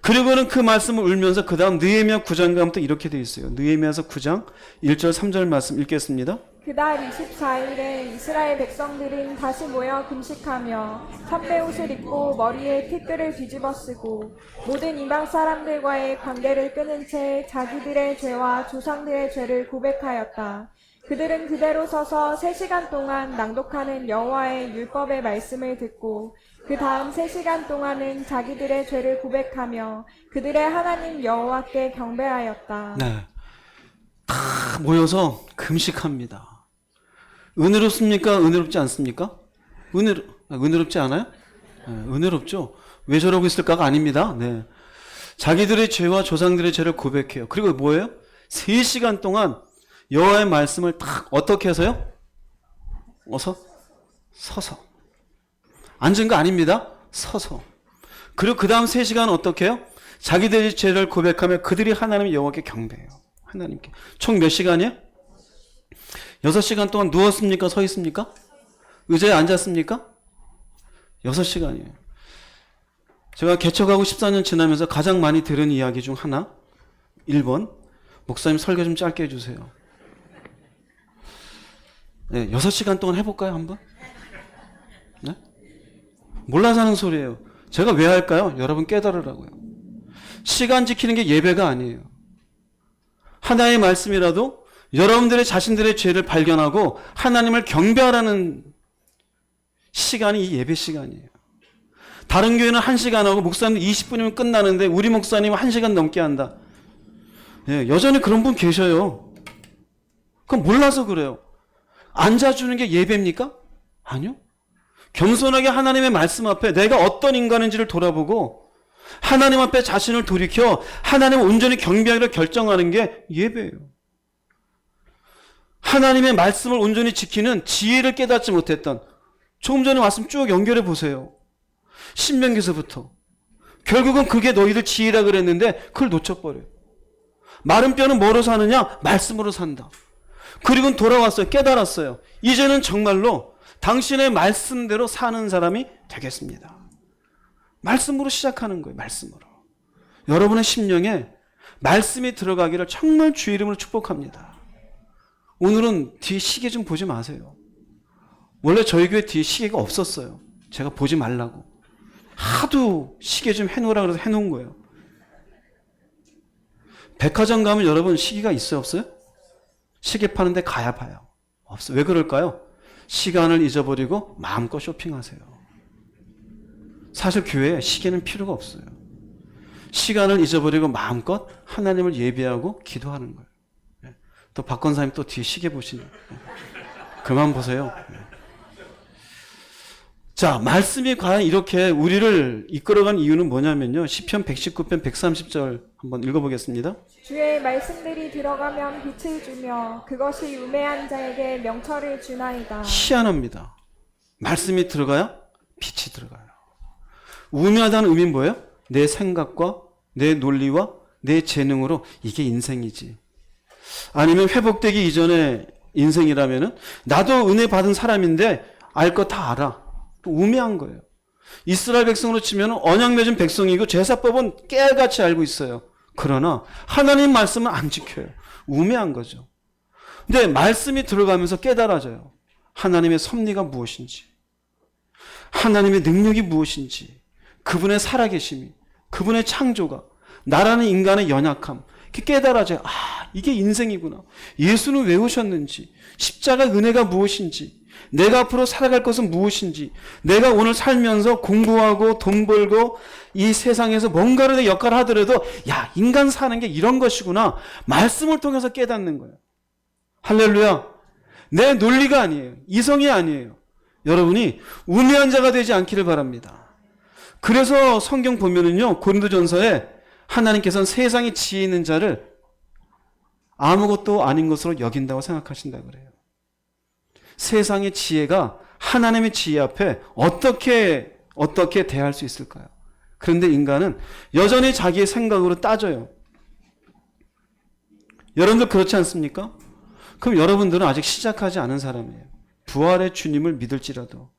그리고는 그 말씀을 울면서 그 다음 느헤미야 9장 가면 또 이렇게 돼 있어요. 느헤미야서 9장 1절 3절 말씀 읽겠습니다. 그달 24일에 이스라엘 백성들은 다시 모여 금식하며 선배옷을 입고 머리에 티끌을 뒤집어 쓰고 모든 이방 사람들과의 관계를 끊은 채 자기들의 죄와 조상들의 죄를 고백하였다. 그들은 그대로 서서 3시간 동안 낭독하는 여호와의 율법의 말씀을 듣고 그 다음 3시간 동안은 자기들의 죄를 고백하며 그들의 하나님 여호와께 경배하였다. 네, 다 모여서 금식합니다. 은혜롭습니까? 은혜롭지 않습니까? 은혜롭지 않아요? 네, 은혜롭죠. 왜 저러고 있을까가 아닙니다. 네. 자기들의 죄와 조상들의 죄를 고백해요. 그리고 뭐예요? 3시간 동안 여호와의 말씀을 딱 어떻게 해서요? 서서. 앉은 거 아닙니다. 서서. 그리고 그 다음 3시간 어떻게 해요? 자기들의 죄를 고백하며 그들이 하나님 여호와께 경배해요. 하나님께. 총 몇 시간이에요? 6시간 동안 누웠습니까? 서 있습니까? 의자에 앉았습니까? 6시간이에요. 제가 개척하고 14년 지나면서 가장 많이 들은 이야기 중 하나. 1번. 목사님 설교 좀 짧게 해주세요. 네, 6시간 동안 해볼까요? 한번? 네? 몰라서 하는 소리예요. 제가 왜 할까요? 여러분 깨달으라고요. 시간 지키는 게 예배가 아니에요. 하나의 말씀이라도 여러분들의 자신들의 죄를 발견하고 하나님을 경배하라는 시간이 이 예배 시간이에요. 다른 교회는 1시간 하고 목사님 20분이면 끝나는데 우리 목사님은 1시간 넘게 한다. 예, 여전히 그런 분 계셔요. 그건 몰라서 그래요. 앉아주는 게 예배입니까? 아니요. 겸손하게 하나님의 말씀 앞에 내가 어떤 인간인지를 돌아보고 하나님 앞에 자신을 돌이켜 하나님을 온전히 경배하기로 결정하는 게 예배예요. 하나님의 말씀을 온전히 지키는 지혜를 깨닫지 못했던, 조금 전에 말씀 쭉 연결해 보세요. 신명기서부터. 결국은 그게 너희들 지혜라 그랬는데 그걸 놓쳐버려요. 마른 뼈는 뭐로 사느냐? 말씀으로 산다. 그리고 돌아왔어요. 깨달았어요. 이제는 정말로 당신의 말씀대로 사는 사람이 되겠습니다. 말씀으로 시작하는 거예요. 말씀으로. 여러분의 심령에 말씀이 들어가기를 정말 주의 이름으로 축복합니다. 오늘은 뒤에 시계 좀 보지 마세요. 원래 저희 교회 뒤에 시계가 없었어요. 제가 보지 말라고. 하도 시계 좀 해놓으라 그래서 해놓은 거예요. 백화점 가면 여러분 시계가 있어요? 없어요? 시계 파는데 가야 봐요. 없어요. 왜 그럴까요? 시간을 잊어버리고 마음껏 쇼핑하세요. 사실 교회에 시계는 필요가 없어요. 시간을 잊어버리고 마음껏 하나님을 예배하고 기도하는 거예요. 또 박 권사님 또 뒤에 시계 보시네요. 그만 보세요. 자, 말씀이 과연 이렇게 우리를 이끌어간 이유는 뭐냐면요. 시편 119편 130절 한번 읽어보겠습니다. 주의 말씀들이 들어가면 빛을 주며 그것이 우매한 자에게 명철을 주나이다. 희한합니다. 말씀이 들어가야 빛이 들어가요. 우매하다는 의미는 뭐예요? 내 생각과 내 논리와 내 재능으로 이게 인생이지. 아니면 회복되기 이전에 인생이라면은 나도 은혜 받은 사람인데 알 거 다 알아. 우매한 거예요. 이스라엘 백성으로 치면 언약 맺은 백성이고 제사법은 깨알같이 알고 있어요. 그러나 하나님 말씀은 안 지켜요. 우매한 거죠. 근데 말씀이 들어가면서 깨달아져요. 하나님의 섭리가 무엇인지, 하나님의 능력이 무엇인지, 그분의 살아계심이, 그분의 창조가, 나라는 인간의 연약함, 이렇게 깨달아져요. 아, 이게 인생이구나. 예수는 왜 오셨는지, 십자가 은혜가 무엇인지, 내가 앞으로 살아갈 것은 무엇인지, 내가 오늘 살면서 공부하고 돈 벌고 이 세상에서 뭔가를 내 역할을 하더라도 야, 인간 사는 게 이런 것이구나. 말씀을 통해서 깨닫는 거예요. 할렐루야. 내 논리가 아니에요. 이성이 아니에요. 여러분이 우매한 자가 되지 않기를 바랍니다. 그래서 성경 보면은요, 고린도전서에 하나님께서는 세상에 지혜 있는 자를 아무것도 아닌 것으로 여긴다고 생각하신다 그래요. 세상의 지혜가 하나님의 지혜 앞에 어떻게 대할 수 있을까요? 그런데 인간은 여전히 자기의 생각으로 따져요. 여러분들 그렇지 않습니까? 그럼 여러분들은 아직 시작하지 않은 사람이에요. 부활의 주님을 믿을지라도.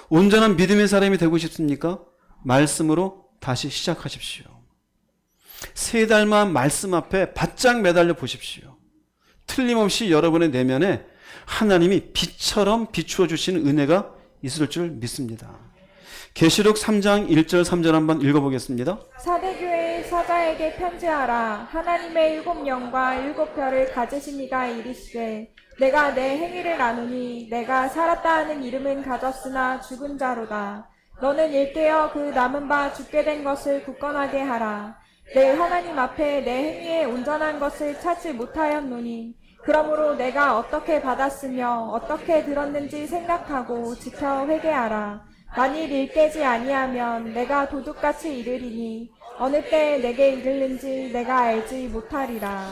온전한 믿음의 사람이 되고 싶습니까? 말씀으로 다시 시작하십시오. 3달만 말씀 앞에 바짝 매달려 보십시오. 틀림없이 여러분의 내면에 하나님이 빛처럼 비추어 주시는 은혜가 있을 줄 믿습니다. 계시록 3장 1절 3절 한번 읽어보겠습니다. 사대교회의 사자에게 편지하라. 하나님의 7영과 7별을 가지신 이가 이르시되 내가 내 행위를 아노니 내가 살았다 하는 이름은 가졌으나 죽은 자로다. 너는 일깨어 그 남은 바 죽게 된 것을 굳건하게 하라. 내 하나님 앞에 내 행위에 온전한 것을 찾지 못하였노니 그러므로 내가 어떻게 받았으며 어떻게 들었는지 생각하고 지켜 회개하라. 만일 일깨지 아니하면 내가 도둑같이 이르리니 어느 때 내게 이르는지 내가 알지 못하리라.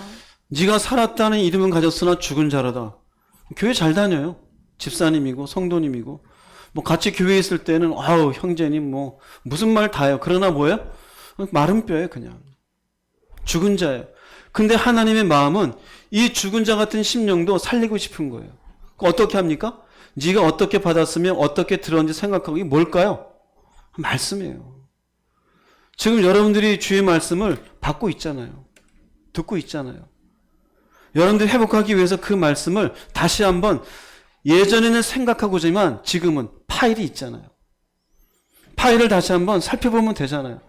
네가 살았다는 이름은 가졌으나 죽은 자로다. 교회 잘 다녀요. 집사님이고 성도님이고 뭐 같이 교회에 있을 때는 아우 형제님 뭐 무슨 말 다 해요. 그러나 뭐예요? 마른 뼈예요. 그냥 죽은 자예요. 근데 하나님의 마음은 이 죽은 자 같은 심령도 살리고 싶은 거예요. 어떻게 합니까? 네가 어떻게 받았으면 어떻게 들었는지 생각하고 이게 뭘까요? 말씀이에요. 지금 여러분들이 주의 말씀을 받고 있잖아요. 듣고 있잖아요. 여러분들이 회복하기 위해서 그 말씀을 다시 한번 예전에는 생각하고지만 지금은 파일이 있잖아요. 파일을 다시 한번 살펴보면 되잖아요.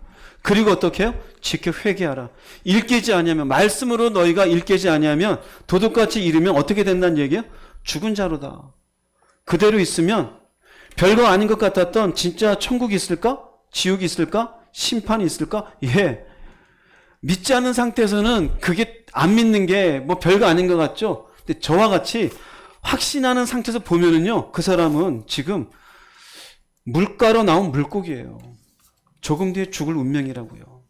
그리고 어떻게 해요? 지켜 회개하라. 일깨지 아니하면 말씀으로 너희가 일깨지 아니하면 도둑같이 이르면 어떻게 된다는 얘기예요? 죽은 자로다. 그대로 있으면 별거 아닌 것 같았던 진짜 천국이 있을까? 지옥이 있을까? 심판이 있을까? 예. 믿지 않는 상태에서는 그게 안 믿는 게 뭐 별거 아닌 것 같죠? 근데 저와 같이 확신하는 상태에서 보면은요, 그 사람은 지금 물가로 나온 물고기예요. 조금 뒤에 죽을 운명이라고요.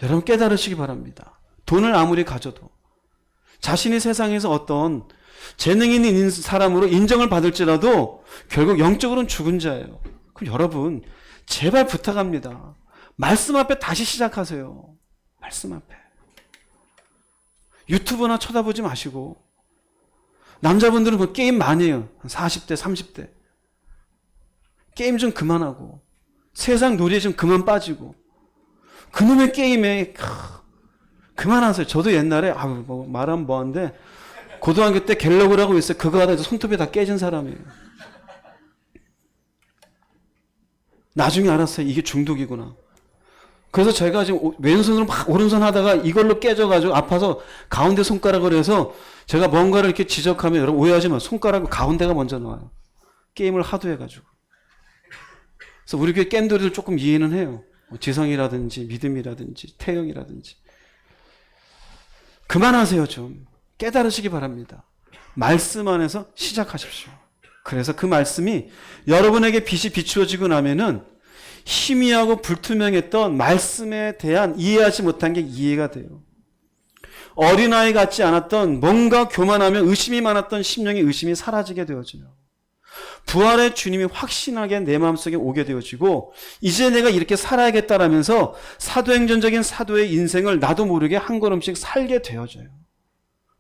여러분 깨달으시기 바랍니다. 돈을 아무리 가져도 자신이 세상에서 어떤 재능 있는 사람으로 인정을 받을지라도 결국 영적으로는 죽은 자예요. 그럼 여러분 제발 부탁합니다. 말씀 앞에 다시 시작하세요. 말씀 앞에. 유튜브나 쳐다보지 마시고 남자분들은 그 게임 많이 해요. 한 40대 30대 게임 좀 그만하고 세상 놀이에 좀 그만 빠지고 그놈의 게임에 그만하세요. 저도 옛날에 뭐 말하면 뭐한데 고등학교 때 갤러그를 하고 있어요. 그거 하다 손톱이 다 깨진 사람이에요. 나중에 알았어요. 이게 중독이구나. 그래서 제가 지금 왼손으로 막 오른손 하다가 이걸로 깨져가지고 아파서 가운데 손가락을 해서 제가 뭔가를 이렇게 지적하면 여러분 오해하지 마. 손가락 가운데가 먼저 나와요. 게임을 하도 해가지고. 그래서 우리 교회 깬돌이들 조금 이해는 해요. 지성이라든지 믿음이라든지 태영이라든지. 그만하세요 좀. 깨달으시기 바랍니다. 말씀 안에서 시작하십시오. 그래서 그 말씀이 여러분에게 빛이 비추어지고 나면은 희미하고 불투명했던 말씀에 대한 이해하지 못한 게 이해가 돼요. 어린아이 같지 않았던 뭔가 교만하며 의심이 많았던 심령의 의심이 사라지게 되어져요. 부활의 주님이 확신하게 내 마음속에 오게 되어지고 이제 내가 이렇게 살아야겠다라면서 사도행전적인 사도의 인생을 나도 모르게 한 걸음씩 살게 되어져요.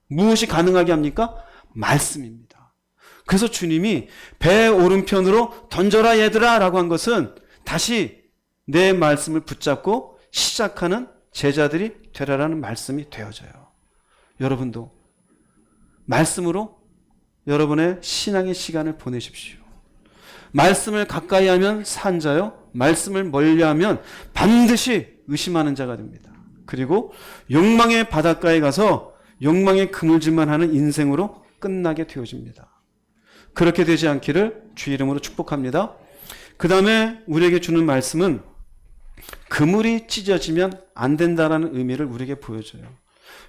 무엇이 가능하게 합니까? 말씀입니다. 그래서 주님이 배 오른편으로 던져라 얘들아 라고 한 것은 다시 내 말씀을 붙잡고 시작하는 제자들이 되라라는 말씀이 되어져요. 여러분도 말씀으로 여러분의 신앙의 시간을 보내십시오. 말씀을 가까이 하면 산자요, 말씀을 멀리하면 반드시 의심하는 자가 됩니다. 그리고 욕망의 바닷가에 가서 욕망의 그물질만 하는 인생으로 끝나게 되어집니다. 그렇게 되지 않기를 주의 이름으로 축복합니다. 그 다음에 우리에게 주는 말씀은 그물이 찢어지면 안 된다라는 의미를 우리에게 보여줘요.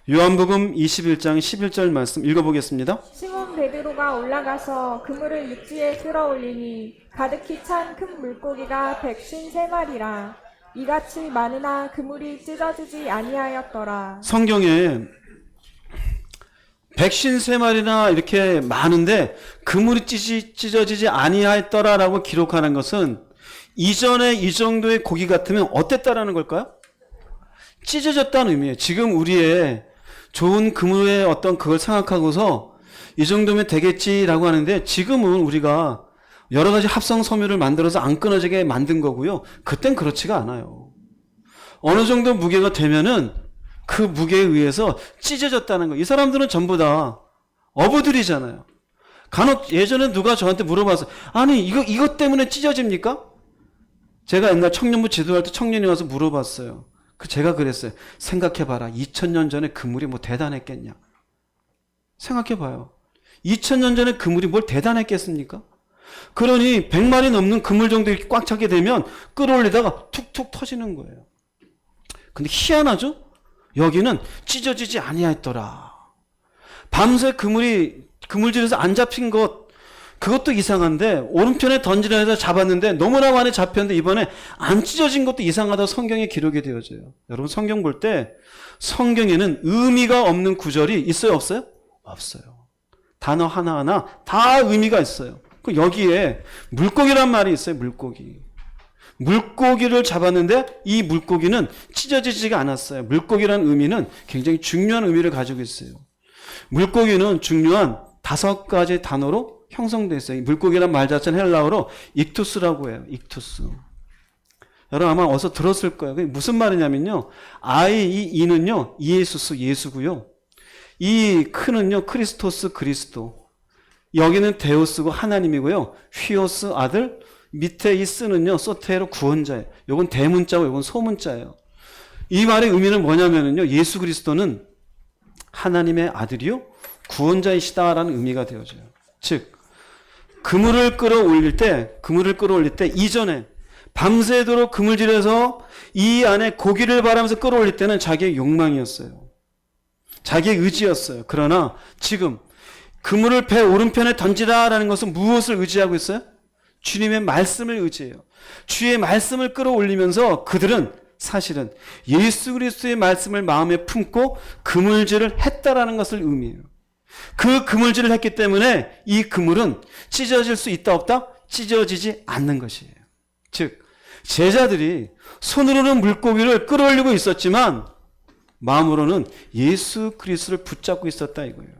요한복음 21장 11절 말씀 읽어보겠습니다. 시몬 베드로가 올라가서 그물을 육지에 끌어올리니 가득히 찬 큰 물고기가 153마리라. 이같이 많으나 그물이 찢어지지 아니하였더라. 성경에 153마리나 이렇게 많은데 그물이 찢어지지 아니하였더라라고 기록하는 것은 이전에 이 정도의 고기 같으면 어땠다라는 걸까요? 찢어졌다는 의미예요. 지금 우리의 좋은 그물의 어떤 그걸 생각하고서 이 정도면 되겠지라고 하는데 지금은 우리가 여러 가지 합성 섬유를 만들어서 안 끊어지게 만든 거고요. 그땐 그렇지가 않아요. 어느 정도 무게가 되면은 그 무게에 의해서 찢어졌다는 거예요. 이 사람들은 전부 다 어부들이잖아요. 간혹 예전에 누가 저한테 물어봤어요. 아니 이것 때문에 찢어집니까? 제가 옛날 청년부 지도할 때 청년이 와서 물어봤어요. 제가 그랬어요. 생각해봐라. 2000년 전에 그물이 뭐 대단했겠냐. 생각해봐요. 2000년 전에 그물이 뭘 대단했겠습니까? 그러니 100마리 넘는 그물 정도 이렇게 꽉 차게 되면 끌어올리다가 툭툭 터지는 거예요. 근데 희한하죠? 여기는 찢어지지 아니하였더라. 밤새 그물질에서 안 잡힌 그것도 이상한데 오른편에 던지려 해서 잡았는데 너무나 많이 잡혔는데 이번에 안 찢어진 것도 이상하다고 성경에 기록이 되어져요. 여러분 성경 볼 때 성경에는 의미가 없는 구절이 있어요 없어요? 없어요. 단어 하나하나 다 의미가 있어요. 여기에 물고기란 말이 있어요. 물고기를 잡았는데 이 물고기는 찢어지지가 않았어요. 물고기란 의미는 굉장히 중요한 의미를 가지고 있어요. 물고기는 중요한 5가지 단어로 형성되어 있어요. 물고기란 말 자체는 헬라어로 익투스라고 해요. 익투스. 여러분 아마 어서 들었을 거예요. 그게 무슨 말이냐면요. 이 이는요. 이에수스 예수고요. 이 크는요. 크리스토스 그리스도. 여기는 데우스고 하나님이고요. 휘오스 아들. 밑에 이 쓰는요. 소테로 구원자예요. 요건 대문자고 요건 소문자예요. 이 말의 의미는 뭐냐면요. 예수 그리스도는 하나님의 아들이요. 구원자이시다라는 의미가 되어져요. 즉 그물을 끌어올릴 때 이전에 밤새도록 그물질에서 이 안에 고기를 바라면서 끌어올릴 때는 자기의 욕망이었어요. 자기의 의지였어요. 그러나 지금 그물을 배 오른편에 던지라라는 것은 무엇을 의지하고 있어요? 주님의 말씀을 의지해요. 주의 말씀을 끌어올리면서 그들은 사실은 예수 그리스도의 말씀을 마음에 품고 그물질을 했다라는 것을 의미해요. 그 그물질을 했기 때문에 이 그물은 찢어질 수 있다 없다? 찢어지지 않는 것이에요. 즉 제자들이 손으로는 물고기를 끌어올리고 있었지만 마음으로는 예수 그리스도를 붙잡고 있었다 이거예요.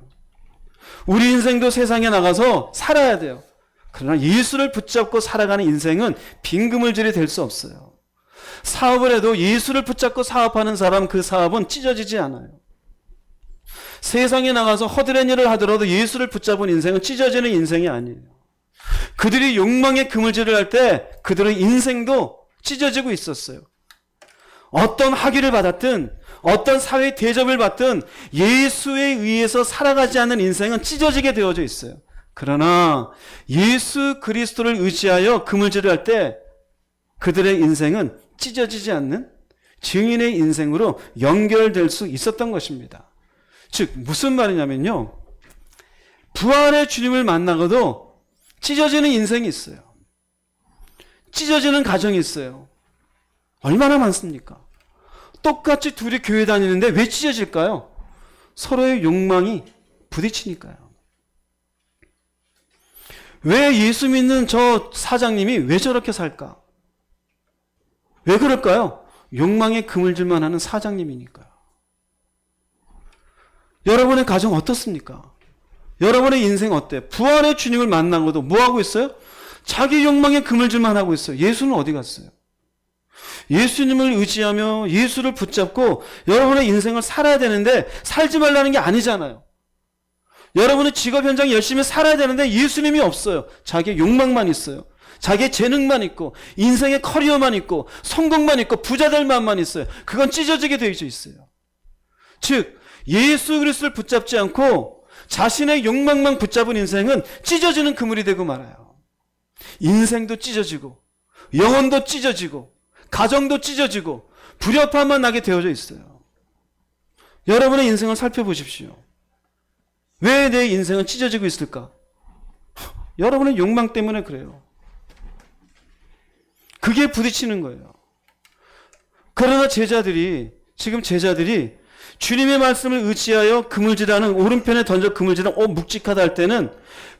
우리 인생도 세상에 나가서 살아야 돼요. 그러나 예수를 붙잡고 살아가는 인생은 빈 그물질이 될 수 없어요. 사업을 해도 예수를 붙잡고 사업하는 사람 그 사업은 찢어지지 않아요. 세상에 나가서 허드렛 일을 하더라도 예수를 붙잡은 인생은 찢어지는 인생이 아니에요. 그들이 욕망의 그물질을 할 때 그들의 인생도 찢어지고 있었어요. 어떤 학위를 받았든 어떤 사회의 대접을 받든 예수에 의해서 살아가지 않는 인생은 찢어지게 되어져 있어요. 그러나 예수 그리스도를 의지하여 그물질을 할 때 그들의 인생은 찢어지지 않는 증인의 인생으로 연결될 수 있었던 것입니다. 즉 무슨 말이냐면요. 부활의 주님을 만나고도 찢어지는 인생이 있어요. 찢어지는 가정이 있어요. 얼마나 많습니까? 똑같이 둘이 교회 다니는데 왜 찢어질까요? 서로의 욕망이 부딪히니까요. 왜 예수 믿는 저 사장님이 왜 저렇게 살까? 왜 그럴까요? 욕망의 그물질만 하는 사장님이니까요. 여러분의 가정 어떻습니까? 여러분의 인생 어때? 부활의 주님을 만나고도 뭐 하고 있어요? 자기 욕망에 그물질만 하고 있어요. 예수는 어디 갔어요? 예수님을 의지하며 예수를 붙잡고 여러분의 인생을 살아야 되는데 살지 말라는 게 아니잖아요. 여러분의 직업 현장 열심히 살아야 되는데 예수님이 없어요. 자기의 욕망만 있어요. 자기의 재능만 있고 인생의 커리어만 있고 성공만 있고 부자 될 마음만 있어요. 그건 찢어지게 되어 있어요. 즉 예수 그리스도를 붙잡지 않고 자신의 욕망만 붙잡은 인생은 찢어지는 그물이 되고 말아요. 인생도 찢어지고 영혼도 찢어지고 가정도 찢어지고 불협화만 나게 되어져 있어요. 여러분의 인생을 살펴보십시오. 왜 내 인생은 찢어지고 있을까? 여러분의 욕망 때문에 그래요. 그게 부딪히는 거예요. 그러나 지금 제자들이 주님의 말씀을 의지하여 그물질하는 오른편에 던져 그물질하는 묵직하다 할 때는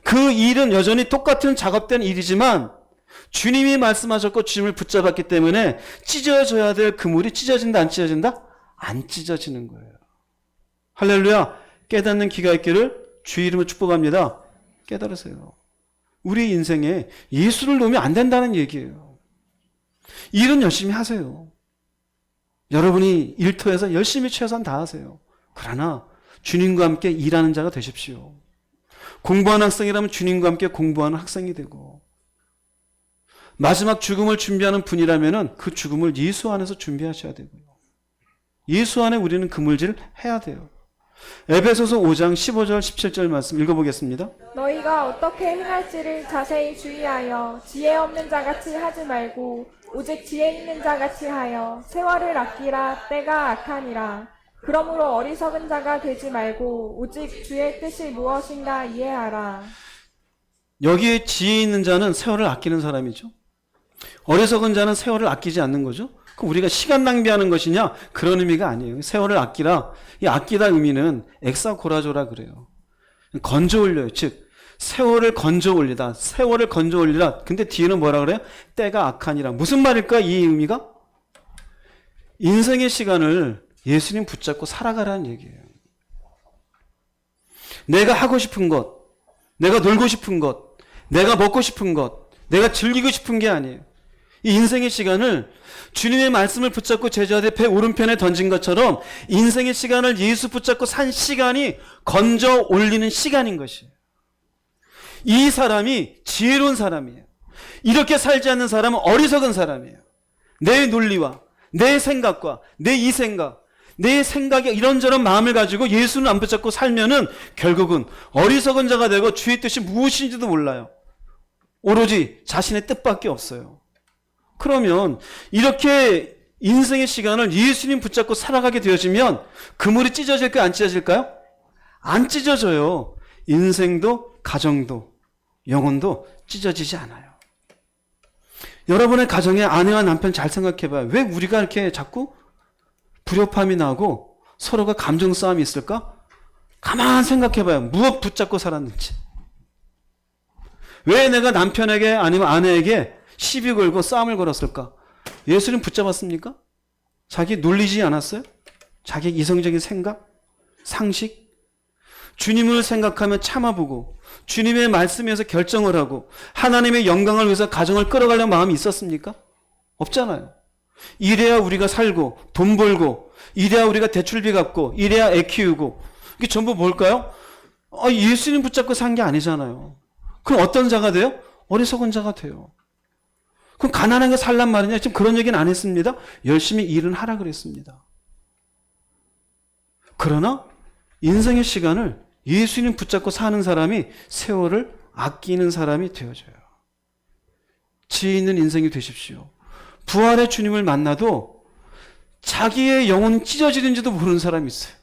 그 일은 여전히 똑같은 작업된 일이지만 주님이 말씀하셨고 주님을 붙잡았기 때문에 찢어져야 될 그물이 찢어진다 안 찢어진다? 안 찢어지는 거예요. 할렐루야. 깨닫는 귀가 있기를 주의 이름으로 축복합니다. 깨달으세요. 우리 인생에 예수를 놓으면 안 된다는 얘기예요. 일은 열심히 하세요. 여러분이 일터에서 열심히 최선 다하세요. 그러나 주님과 함께 일하는 자가 되십시오. 공부하는 학생이라면 주님과 함께 공부하는 학생이 되고 마지막 죽음을 준비하는 분이라면 그 죽음을 예수 안에서 준비하셔야 되고요. 예수 안에 우리는 그물질 해야 돼요. 에베소서 5장 15절 17절 말씀 읽어보겠습니다. 너희가 어떻게 행할지를 자세히 주의하여 지혜 없는 자같이 하지 말고 오직 지혜 있는 자같이 하여 세월을 아끼라. 때가 악하니라. 그러므로 어리석은 자가 되지 말고 오직 주의 뜻이 무엇인가 이해하라. 여기에 지혜 있는 자는 세월을 아끼는 사람이죠. 어리석은 자는 세월을 아끼지 않는 거죠. 그럼 우리가 시간 낭비하는 것이냐? 그런 의미가 아니에요. 세월을 아끼라. 이 아끼다 의미는 엑사고라조라 그래요. 건져 올려요. 즉 세월을 건져 올리다. 세월을 건져 올리라. 근데 뒤에는 뭐라 그래요? 때가 악하니라. 무슨 말일까? 이 의미가? 인생의 시간을 예수님 붙잡고 살아가라는 얘기예요. 내가 하고 싶은 것, 내가 놀고 싶은 것, 내가 먹고 싶은 것, 내가 즐기고 싶은 게 아니에요. 이 인생의 시간을 주님의 말씀을 붙잡고 제자들의 배 오른편에 던진 것처럼 인생의 시간을 예수 붙잡고 산 시간이 건져 올리는 시간인 것이에요. 이 사람이 지혜로운 사람이에요. 이렇게 살지 않는 사람은 어리석은 사람이에요. 내 논리와 내 생각과 내 이생각, 내 생각에 이런저런 마음을 가지고 예수는 안 붙잡고 살면은 결국은 어리석은 자가 되고 주의 뜻이 무엇인지도 몰라요. 오로지 자신의 뜻밖에 없어요. 그러면 이렇게 인생의 시간을 예수님 붙잡고 살아가게 되어지면 그물이 찢어질까요? 안 찢어질까요? 안 찢어져요. 인생도 가정도 영혼도 찢어지지 않아요. 여러분의 가정에 아내와 남편 잘 생각해봐요. 왜 우리가 이렇게 자꾸 불협화음이 나고 서로가 감정 싸움이 있을까? 가만 생각해봐요. 무엇 붙잡고 살았는지. 왜 내가 남편에게 아니면 아내에게 시비 걸고 싸움을 걸었을까? 예수님 붙잡았습니까? 자기 놀리지 않았어요? 자기 이성적인 생각? 상식? 주님을 생각하며 참아보고 주님의 말씀에서 결정을 하고 하나님의 영광을 위해서 가정을 끌어가려는 마음이 있었습니까? 없잖아요. 이래야 우리가 살고 돈 벌고 이래야 우리가 대출비 갚고 이래야 애 키우고 이게 전부 뭘까요? 예수님 붙잡고 산 게 아니잖아요. 그럼 어떤 자가 돼요? 어리석은 자가 돼요. 그럼 가난하게 살란 말이냐? 지금 그런 얘기는 안 했습니다. 열심히 일은 하라 그랬습니다. 그러나 인생의 시간을 예수님 붙잡고 사는 사람이 세월을 아끼는 사람이 되어져요. 지혜 있는 인생이 되십시오. 부활의 주님을 만나도 자기의 영혼 찢어지는지도 모르는 사람이 있어요.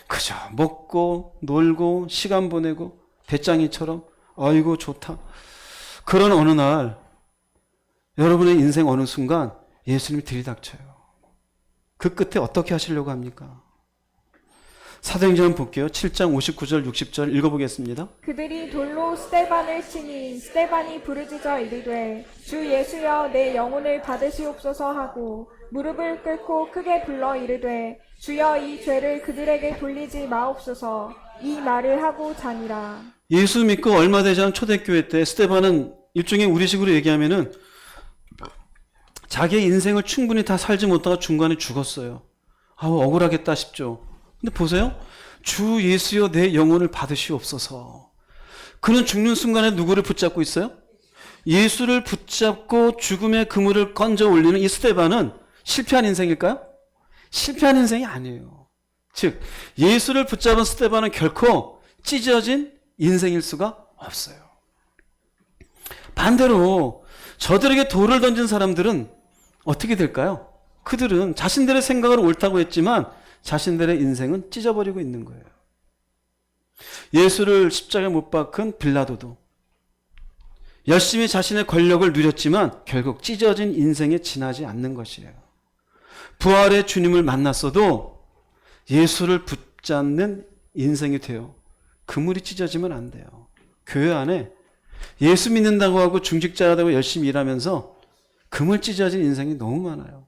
그저 먹고 놀고 시간 보내고 배짱이처럼 아이고 좋다. 그런 어느 날 여러분의 인생 어느 순간 예수님이 들이닥쳐요. 그 끝에 어떻게 하시려고 합니까? 사도행전 볼게요. 7장 59절 60절 읽어보겠습니다. 그들이 돌로 스데반을 치니 스데반이 부르짖어 이르되 주 예수여 내 영혼을 받으시옵소서 하고 무릎을 꿇고 크게 불러 이르되 주여 이 죄를 그들에게 돌리지 마옵소서. 이 말을 하고 자니라. 예수 믿고 얼마 되지 않은 초대교회 때 스데반은 일종의 우리식으로 얘기하면은 자기의 인생을 충분히 다 살지 못하고 중간에 죽었어요. 억울하겠다 싶죠. 근데 보세요. 주 예수여 내 영혼을 받으시옵소서. 그는 죽는 순간에 누구를 붙잡고 있어요? 예수를 붙잡고 죽음의 그물을 건져 올리는 이 스데반은 실패한 인생일까요? 실패한 인생이 아니에요. 즉 예수를 붙잡은 스데반은 결코 찢어진 인생일 수가 없어요. 반대로 저들에게 돌을 던진 사람들은 어떻게 될까요? 그들은 자신들의 생각을 옳다고 했지만 자신들의 인생은 찢어버리고 있는 거예요. 예수를 십자가에 못 박은 빌라도도 열심히 자신의 권력을 누렸지만 결국 찢어진 인생에 지나지 않는 것이에요. 부활의 주님을 만났어도 예수를 붙잡는 인생이 돼요. 그물이 찢어지면 안 돼요. 교회 안에 예수 믿는다고 하고 중직자라고 열심히 일하면서 그물 찢어진 인생이 너무 많아요.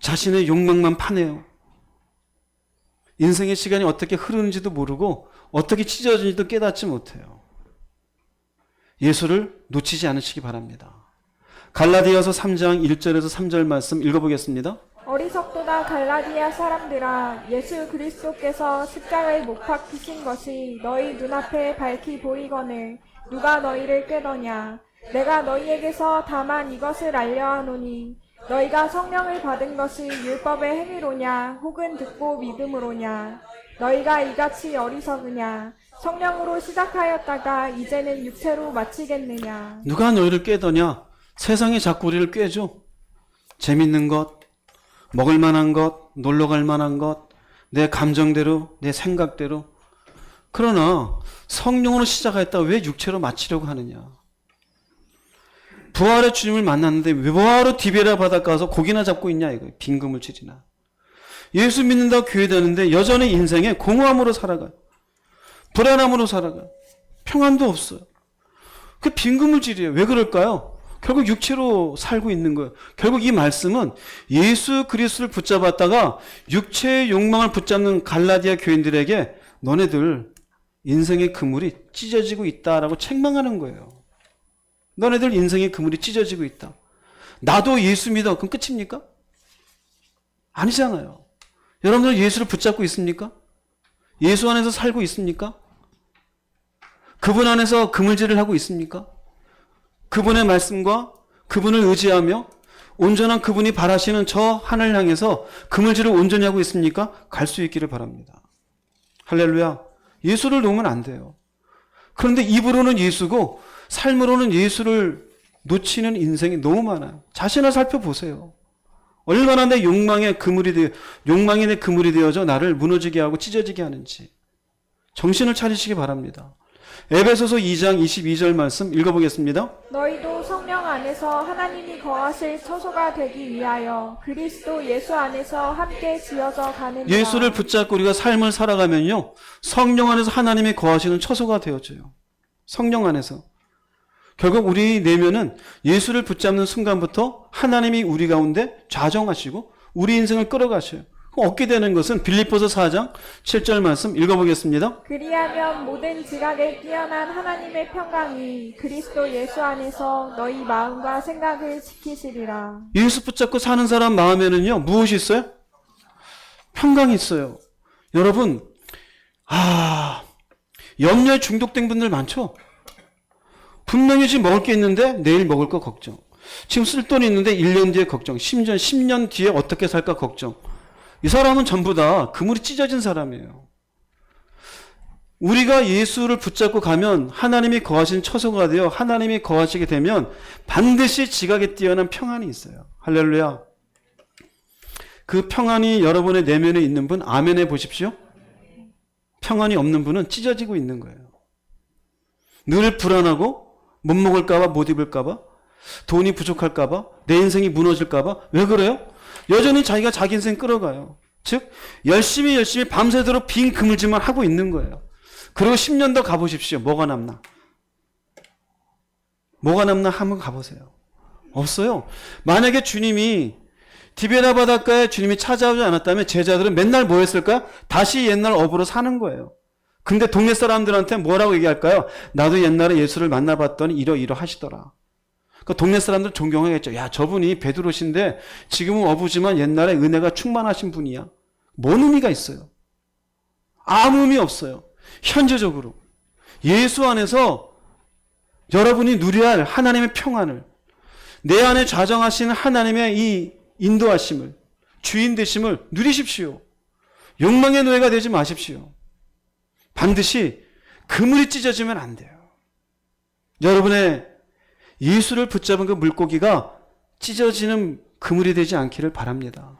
자신의 욕망만 파네요. 인생의 시간이 어떻게 흐르는지도 모르고 어떻게 찢어지는지도 깨닫지 못해요. 예수를 놓치지 않으시기 바랍니다. 갈라디아서 3장 1절에서 3절 말씀 읽어보겠습니다. 어리석도다 갈라디아 사람들아, 예수 그리스도께서 십자가에 못 박히신 것이 너희 눈앞에 밝히 보이거늘 누가 너희를 꾀더냐. 내가 너희에게서 다만 이것을 알려하노니 너희가 성령을 받은 것이 율법의 행위로냐 혹은 듣고 믿음으로냐. 너희가 이같이 어리석으냐. 성령으로 시작하였다가 이제는 육체로 마치겠느냐. 누가 너희를 꾀더냐. 세상이 자꾸 우리를 꾀죠. 재밌는 것, 먹을 만한 것, 놀러 갈 만한 것, 내 감정대로, 내 생각대로. 그러나 성령으로 시작하였다가 왜 육체로 마치려고 하느냐. 부활의 주님을 만났는데 왜 뭐하러 디베라 바닷가 가서 고기나 잡고 있냐 이거. 빈금을질이나. 예수 믿는다고 교회 다니는데 여전히 인생에 공허함으로 살아가요. 불안함으로 살아가요. 평안도 없어요. 그 빈금을질이에요. 왜 그럴까요? 결국 육체로 살고 있는 거예요. 결국 이 말씀은 예수 그리스도를 붙잡았다가 육체의 욕망을 붙잡는 갈라디아 교인들에게 너네들 인생의 그물이 찢어지고 있다라고 책망하는 거예요. 너네들 인생의 그물이 찢어지고 있다. 나도 예수 믿어. 그럼 끝입니까? 아니잖아요. 여러분들 예수를 붙잡고 있습니까? 예수 안에서 살고 있습니까? 그분 안에서 그물질을 하고 있습니까? 그분의 말씀과 그분을 의지하며 온전한 그분이 바라시는 저 하늘 향해서 그물질을 온전히 하고 있습니까? 갈 수 있기를 바랍니다. 할렐루야. 예수를 놓으면 안 돼요. 그런데 입으로는 예수고 삶으로는 예수를 놓치는 인생이 너무 많아요. 자신을 살펴보세요. 얼마나 내 욕망이 내 그물이 되어져 나를 무너지게 하고 찢어지게 하는지 정신을 차리시기 바랍니다. 에베소서 2장 22절 말씀 읽어보겠습니다. 너희도 성령 안에서 하나님이 거하실 처소가 되기 위하여 그리스도 예수 안에서 함께 지어져 가느니라. 예수를 붙잡고 우리가 삶을 살아가면요, 성령 안에서 하나님이 거하시는 처소가 되어져요. 성령 안에서. 결국 우리 내면은 예수를 붙잡는 순간부터 하나님이 우리 가운데 좌정하시고 우리 인생을 끌어가셔요. 얻게 되는 것은 빌립보서 4장 7절 말씀 읽어보겠습니다. 그리하면 모든 지각에 뛰어난 하나님의 평강이 그리스도 예수 안에서 너희 마음과 생각을 지키시리라. 예수 붙잡고 사는 사람 마음에는요, 무엇이 있어요? 평강이 있어요. 여러분, 염려에 중독된 분들 많죠? 분명히 지금 먹을 게 있는데 내일 먹을 거 걱정. 지금 쓸 돈이 있는데 1년 뒤에 걱정. 심지어 10년 뒤에 어떻게 살까 걱정. 이 사람은 전부 다 그물이 찢어진 사람이에요. 우리가 예수를 붙잡고 가면 하나님이 거하신 처소가 되어 하나님이 거하시게 되면 반드시 지각에 뛰어난 평안이 있어요. 할렐루야. 그 평안이 여러분의 내면에 있는 분 아멘 해 보십시오. 평안이 없는 분은 찢어지고 있는 거예요. 늘 불안하고 못 먹을까 봐, 못 입을까 봐, 돈이 부족할까 봐, 내 인생이 무너질까 봐. 왜 그래요? 여전히 자기가 자기 인생 끌어가요. 즉 열심히 밤새도록 빈 그물질만 하고 있는 거예요. 그리고 10년 더 가보십시오. 뭐가 남나? 뭐가 남나 한번 가보세요. 없어요. 만약에 주님이 디베라 바닷가에 주님이 찾아오지 않았다면 제자들은 맨날 뭐 했을까요? 다시 옛날 업으로 사는 거예요. 근데 동네 사람들한테 뭐라고 얘기할까요? 나도 옛날에 예수를 만나봤더니 이러 하시더라. 그 동네 사람들 존경하겠죠. 야, 저분이 베드로신데 지금은 어부지만 옛날에 은혜가 충만하신 분이야. 뭔 의미가 있어요? 아무 의미 없어요. 현재적으로 예수 안에서 여러분이 누려야 할 하나님의 평안을, 내 안에 좌정하시는 하나님의 이 인도하심을, 주인 되심을 누리십시오. 욕망의 노예가 되지 마십시오. 반드시 그물이 찢어지면 안 돼요. 여러분의 예수를 붙잡은 그 물고기가 찢어지는 그물이 되지 않기를 바랍니다.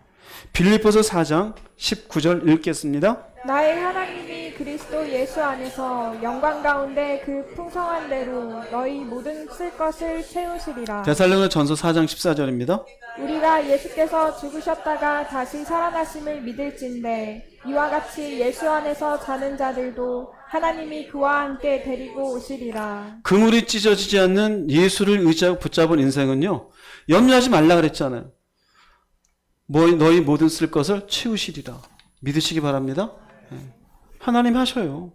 빌립보서 4장 19절 읽겠습니다. 나의 하나님이 그리스도 예수 안에서 영광 가운데 그 풍성한 대로 너희 모든 쓸 것을 채우시리라. 데살로니가전서 4장 14절입니다. 우리가 예수께서 죽으셨다가 다시 살아나심을 믿을진대 이와 같이 예수 안에서 자는 자들도 하나님이 그와 함께 데리고 오시리라. 그물이 찢어지지 않는 예수를 의지하고 붙잡은 인생은요, 염려하지 말라 그랬잖아요. 너희 모든 쓸 것을 채우시리라. 믿으시기 바랍니다. 하나님 하셔요.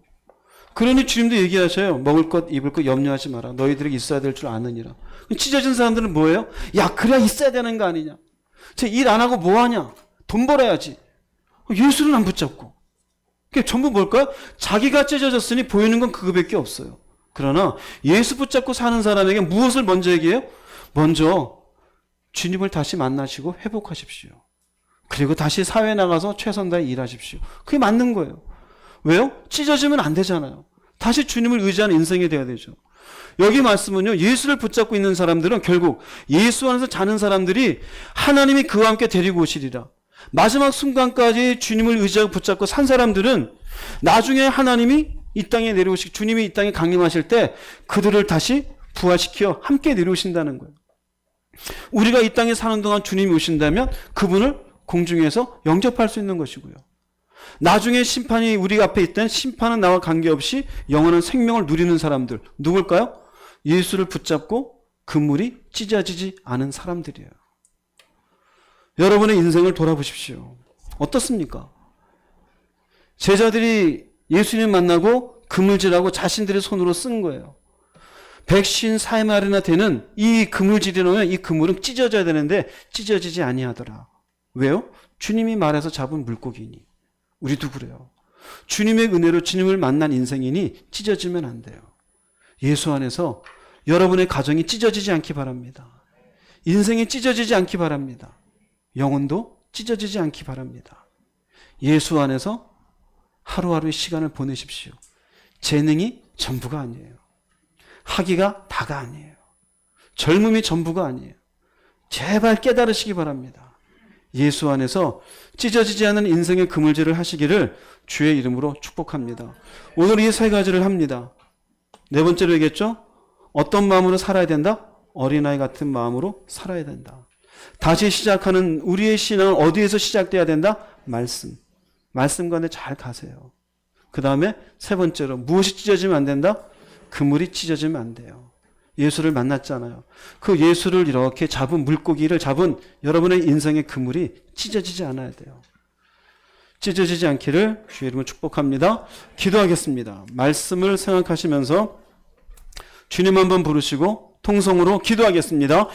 그러니 주님도 얘기하셔요. 먹을 것, 입을 것 염려하지 마라. 너희들에게 있어야 될 줄 아느니라. 찢어진 사람들은 뭐예요? 야, 그래야 있어야 되는 거 아니냐. 쟤 일 안 하고 뭐 하냐? 돈 벌어야지. 예수는 안 붙잡고. 그게 전부 뭘까요? 자기가 찢어졌으니 보이는 건 그거밖에 없어요. 그러나 예수 붙잡고 사는 사람에게 무엇을 먼저 얘기해요? 먼저 주님을 다시 만나시고 회복하십시오. 그리고 다시 사회에 나가서 최선 다해 일하십시오. 그게 맞는 거예요. 왜요? 찢어지면 안 되잖아요. 다시 주님을 의지하는 인생이 돼야 되죠. 여기 말씀은요, 예수를 붙잡고 있는 사람들은 결국 예수 안에서 자는 사람들이 하나님이 그와 함께 데리고 오시리라. 마지막 순간까지 주님을 의지하고 붙잡고 산 사람들은 나중에 하나님이 이 땅에 내려오시고 주님이 이 땅에 강림하실 때 그들을 다시 부활시켜 함께 내려오신다는 거예요. 우리가 이 땅에 사는 동안 주님이 오신다면 그분을 공중에서 영접할 수 있는 것이고요. 나중에 심판이 우리 앞에 있다면 심판은 나와 관계없이 영원한 생명을 누리는 사람들 누굴까요? 예수를 붙잡고 그물이 찢어지지 않은 사람들이에요. 여러분의 인생을 돌아보십시오. 어떻습니까? 제자들이 예수님 만나고 그물질하고 자신들의 손으로 쓴 거예요. 154마리나 되는 이 그물질이 놓으면 이 그물은 찢어져야 되는데 찢어지지 아니하더라. 왜요? 주님이 말해서 잡은 물고기니. 우리도 그래요. 주님의 은혜로 주님을 만난 인생이니 찢어지면 안 돼요. 예수 안에서 여러분의 가정이 찢어지지 않기 바랍니다. 인생이 찢어지지 않기 바랍니다. 영혼도 찢어지지 않기 바랍니다. 예수 안에서 하루하루의 시간을 보내십시오. 재능이 전부가 아니에요. 하기가 다가 아니에요. 젊음이 전부가 아니에요. 제발 깨달으시기 바랍니다. 예수 안에서 찢어지지 않은 인생의 그물질을 하시기를 주의 이름으로 축복합니다. 오늘 이 세 가지를 합니다. 네 번째로 얘기했죠? 어떤 마음으로 살아야 된다? 어린아이 같은 마음으로 살아야 된다. 다시 시작하는 우리의 신앙은 어디에서 시작돼야 된다? 말씀. 말씀 가운데 잘 가세요. 그 다음에 세 번째로 무엇이 찢어지면 안 된다? 그물이 찢어지면 안 돼요. 예수를 만났잖아요. 그 예수를 이렇게 잡은 물고기를 잡은 여러분의 인생의 그물이 찢어지지 않아야 돼요. 찢어지지 않기를 주의 이름으로 축복합니다. 기도하겠습니다. 말씀을 생각하시면서 주님 한번 부르시고 통성으로 기도하겠습니다.